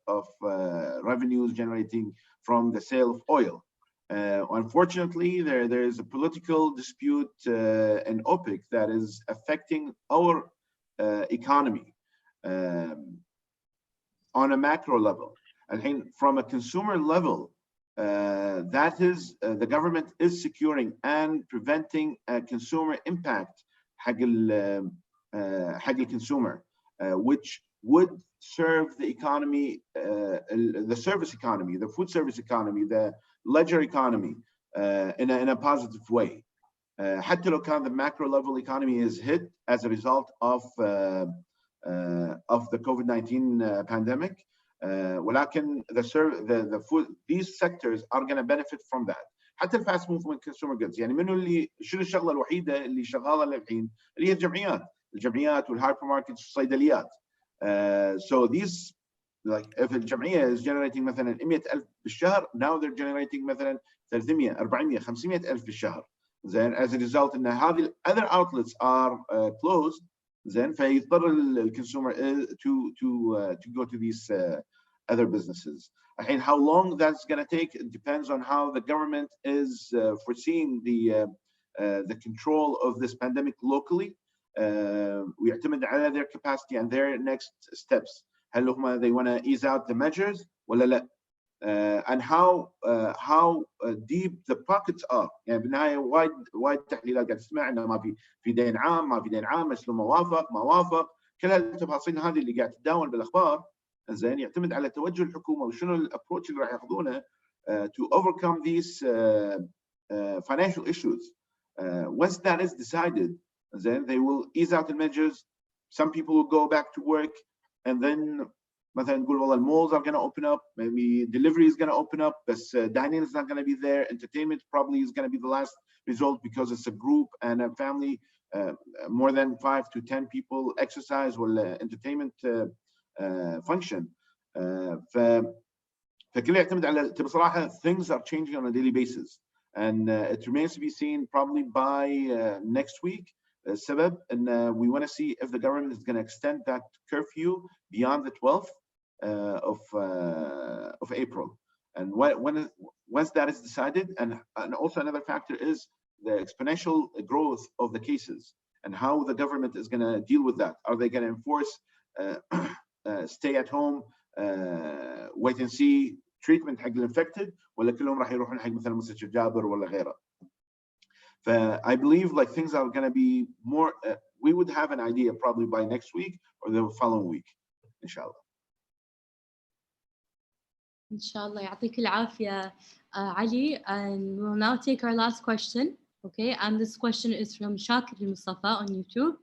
of revenues generating from the sale of oil. Unfortunately, there is a political dispute in OPEC that is affecting our economy on a macro level. الحين from a consumer level, that is the government is securing and preventing a consumer impact حق الconsumer, which would serve the economy, the service economy, the food service economy, the leisure economy in a positive way. حتى لو كان the macro level economy is hit as a result of the COVID-19 pandemic, ولكن the food, these sectors are going to benefit from that. حتى الفاست موفمنت كونسيومر جودز. يعني منه اللي شنو الشغله الوحيده اللي شغاله للحين اللي هي الجمعيات والهايبر ماركتس والصيدليات. So these, like if الجمعيه is generating مثلا 100,000 بالشهر, now they're generating مثلا 300 400 500,000 بالشهر. زين as a result ان هذه other outlets are closed, زين فيضطر الكونسيومر to go to these other businesses. الحين how long that's going to take, it depends on how the government is foreseeing the control of this pandemic locally. ويعتمد على their capacity and their next steps. هل هم they want to ease out the measures ولا لا؟ and how deep the pockets are. يعني بالنهايه وايد تحليلات قاعد تسمع انه ما في دين عام، ما في دين عام، شلون ما وافق، كل هالتفاصيل هذه اللي قاعد تتداول بالاخبار. زين يعتمد على توجه الحكومه وشنو الابروتش اللي راح ياخذونه to overcome these financial issues. Once that is decided, then they will ease out the measures. Some people will go back to work, and then مثلا نقول والله malls are going to open up, maybe delivery is going to open up, but dining is not going to be there. Entertainment probably is going to be the last result because it's a group and a family, more than 5 to 10 people exercise or entertainment function. فكل يعتمد على بصراحة things are changing on a daily basis, and it remains to be seen probably by next week. السبب and we want to see if the government is going to extend that curfew beyond the 12th of April, and once that is decided, and also another factor is the exponential growth of the cases and how the government is going to deal with that. Are they going to enforce stay at home, wait and see treatment حق الانفكتد, ولا كلهم راح يروحون حق مثلا مستشفى جابر ولا غيره؟ I believe like things are going to be more, we would have an idea probably by next week or the following week, inshallah. Inshallah, يعطيك العافية, Ali. And we'll now take our last question. Okay, and this question is from Shakir Mustafa on YouTube.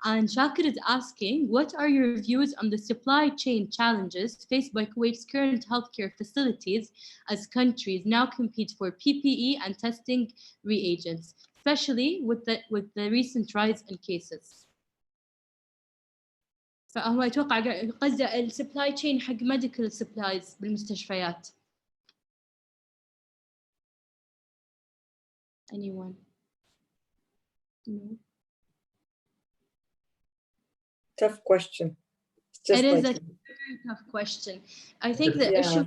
And Shakir is asking, what are your views on the supply chain challenges faced by Kuwait's current healthcare facilities as countries now compete for PPE and testing reagents, especially with the recent rise in cases? فهو يتوقع قصده السبلاي تشين حق medical supplies بالمستشفيات. Anyone? No. Tough question. It is a very tough question. I think the issue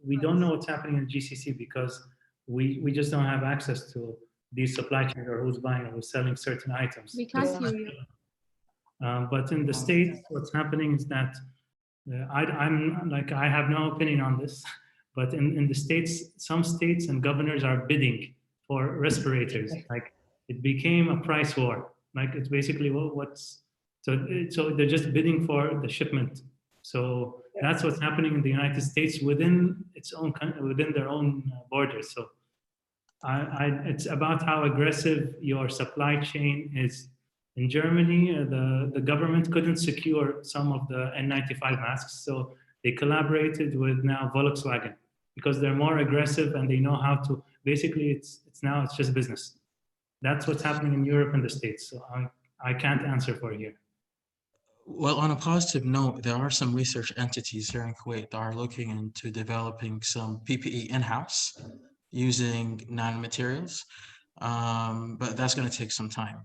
we don't know what's happening in GCC because we just don't have access to these supply chains or who's buying or who's selling certain items. We can't hear you. But in the States, what's happening is that I have no opinion on this, but in the States, some states and governors are bidding for respirators. Like it became a price war. Like it's basically so they're just bidding for the shipment. So that's what's happening in the United States within their own borders. So it's about how aggressive your supply chain is. In Germany, the government couldn't secure some of the N95 masks, so they collaborated with now Volkswagen because they're more aggressive and they know how to. Basically, it's just business. That's what's happening in Europe and the States. So I can't answer for here. Well, on a positive note, there are some research entities here in Kuwait that are looking into developing some PPE in-house using nanomaterials, but that's going to take some time.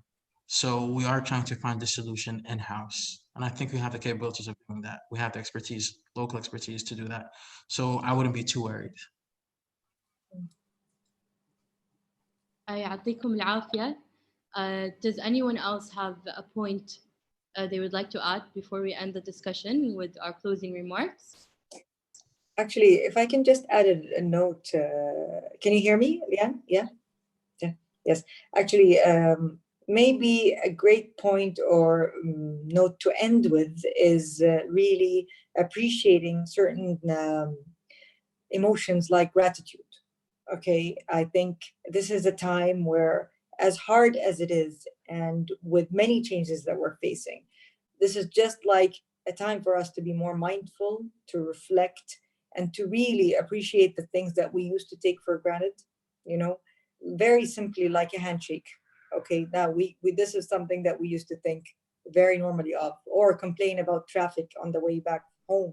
So we are trying to find the solution in-house, and I think we have the capabilities of doing that. We have the expertise, local expertise to do that. So I wouldn't be too worried. يعطيكم العافية. Does anyone else have a point they would like to add before we end the discussion with our closing remarks? Actually, if I can just add a note, can you hear me, Lian? Yeah? Yes. Actually, maybe a great point or note to end with is really appreciating certain emotions like gratitude. Okay, I think this is a time where, as hard as it is, and with many changes that we're facing, this is just like a time for us to be more mindful, to reflect, and to really appreciate the things that we used to take for granted. you know, very simply like a handshake. Okay, now we this is something that we used to think very normally of, or complain about traffic on the way back home.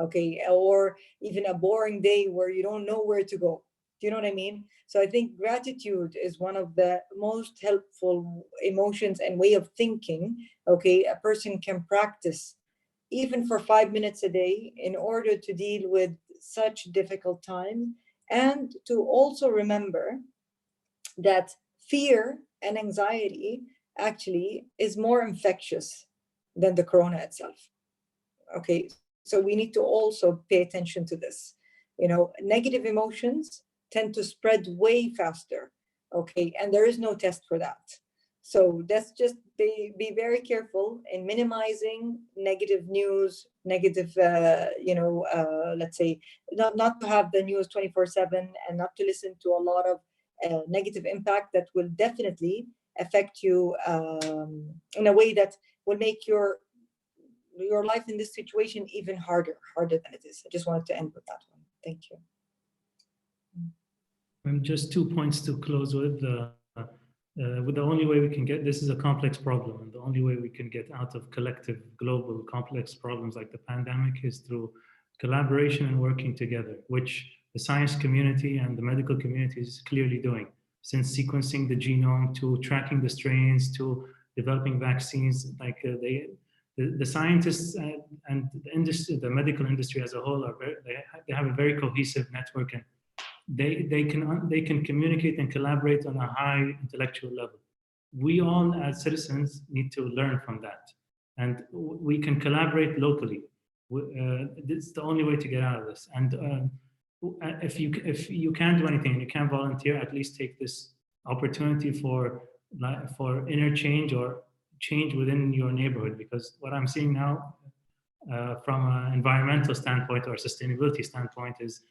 Okay, or even a boring day where you don't know where to go. Do you know what I mean? So I think gratitude is one of the most helpful emotions and way of thinking, okay, a person can practice even for 5 minutes a day in order to deal with such difficult time, and to also remember that fear and anxiety actually is more infectious than the corona itself. Okay, so we need to also pay attention to this. You know, negative emotions tend to spread way faster. Okay, and there is no test for that. So that's just be very careful in minimizing negative news, negative, let's say, not to have the news 24/7, and not to listen to a lot of negative impact that will definitely affect you in a way that will make your life in this situation even harder than it is. I just wanted to end with that one. Thank you. Just 2 points to close with. With the only way we can get, this is a complex problem, and the only way we can get out of collective, global, complex problems like the pandemic is through collaboration and working together, which the science community and the medical community is clearly doing, since sequencing the genome to tracking the strains to developing vaccines. Like the scientists and the industry, the medical industry as a whole, they have a very cohesive network, and they can communicate and collaborate on a high intellectual level. We all as citizens need to learn from that, and we can collaborate locally. It's the only way to get out of this. And if you can't do anything and you can't volunteer, at least take this opportunity for interchange or change within your neighborhood. Because what I'm seeing now from an environmental standpoint or sustainability standpoint is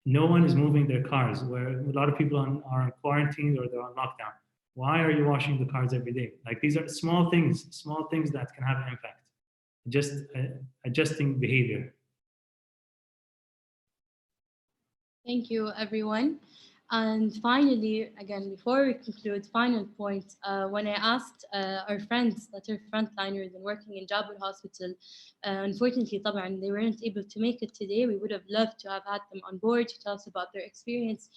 no one is moving their cars, where a lot of people are on quarantine or they're on lockdown. Why are you washing the cars every day? Like, these are small things that can have an impact. Just adjusting behavior. Thank you, everyone. And finally, again, before we conclude, final point, when I asked our friends that are frontliners and working in Jabal Hospital, unfortunately, طبعاً, they weren't able to make it today. We would have loved to have had them on board to tell us about their experience.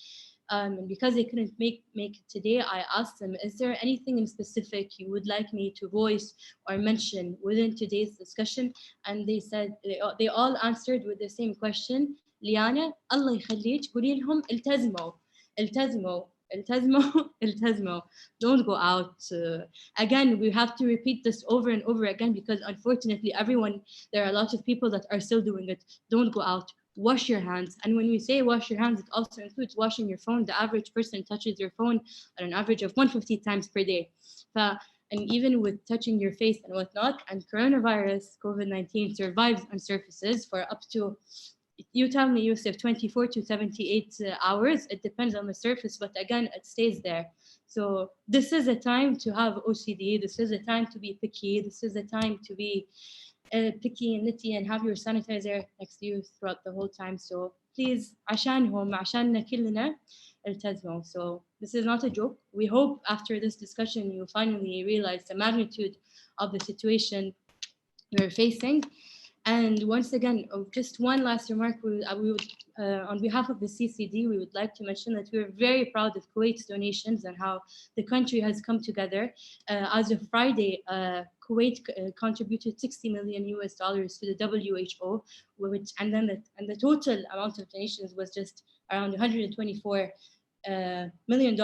And because they couldn't make it today, I asked them, is there anything in specific you would like me to voice or mention within today's discussion? And they said, they all answered with the same question. Liana, Allah يخليك قولي لهم التزموا. Don't go out. Again, we have to repeat this over and over again, because unfortunately, there are a lot of people that are still doing it. Don't go out. Wash your hands. And when we say wash your hands, it also includes washing your phone. The average person touches their phone at an average of 150 times per day. And even with touching your face and whatnot, and coronavirus, COVID-19 survives on surfaces for up to, you tell me, Yusuf, 24 to 78 hours. It depends on the surface, but again, it stays there. So this is a time to have OCD. This is a time to be picky. This is a time to be picky and nitty and have your sanitizer next to you throughout the whole time. So please, عشانهم عشاننا كلنا التزموا. So this is not a joke. We hope after this discussion you finally realize the magnitude of the situation we're facing. And once again, just one last remark, we would, on behalf of the CCD, we would like to mention that we're very proud of Kuwait's donations and how the country has come together. As of Friday, Kuwait contributed $60 million to the WHO, and the total amount of donations was just around $124 million,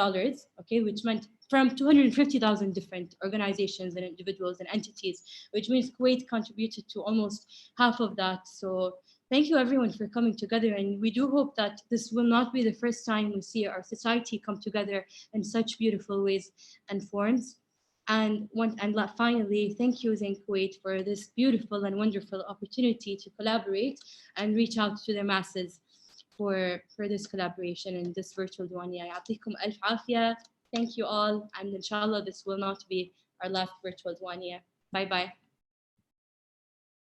okay, which meant from 250,000 different organizations and individuals and entities, which means Kuwait contributed to almost half of that. So thank you everyone for coming together, and we do hope that this will not be the first time we see our society come together in such beautiful ways and forms. And finally, thank you, Zain Kuwait, for this beautiful and wonderful opportunity to collaborate and reach out to the masses for this collaboration in this virtual Diwaniya. يعطيكم ألف عافية. Thank you all, and inshallah this will not be our last virtual Diwaniya. Bye bye.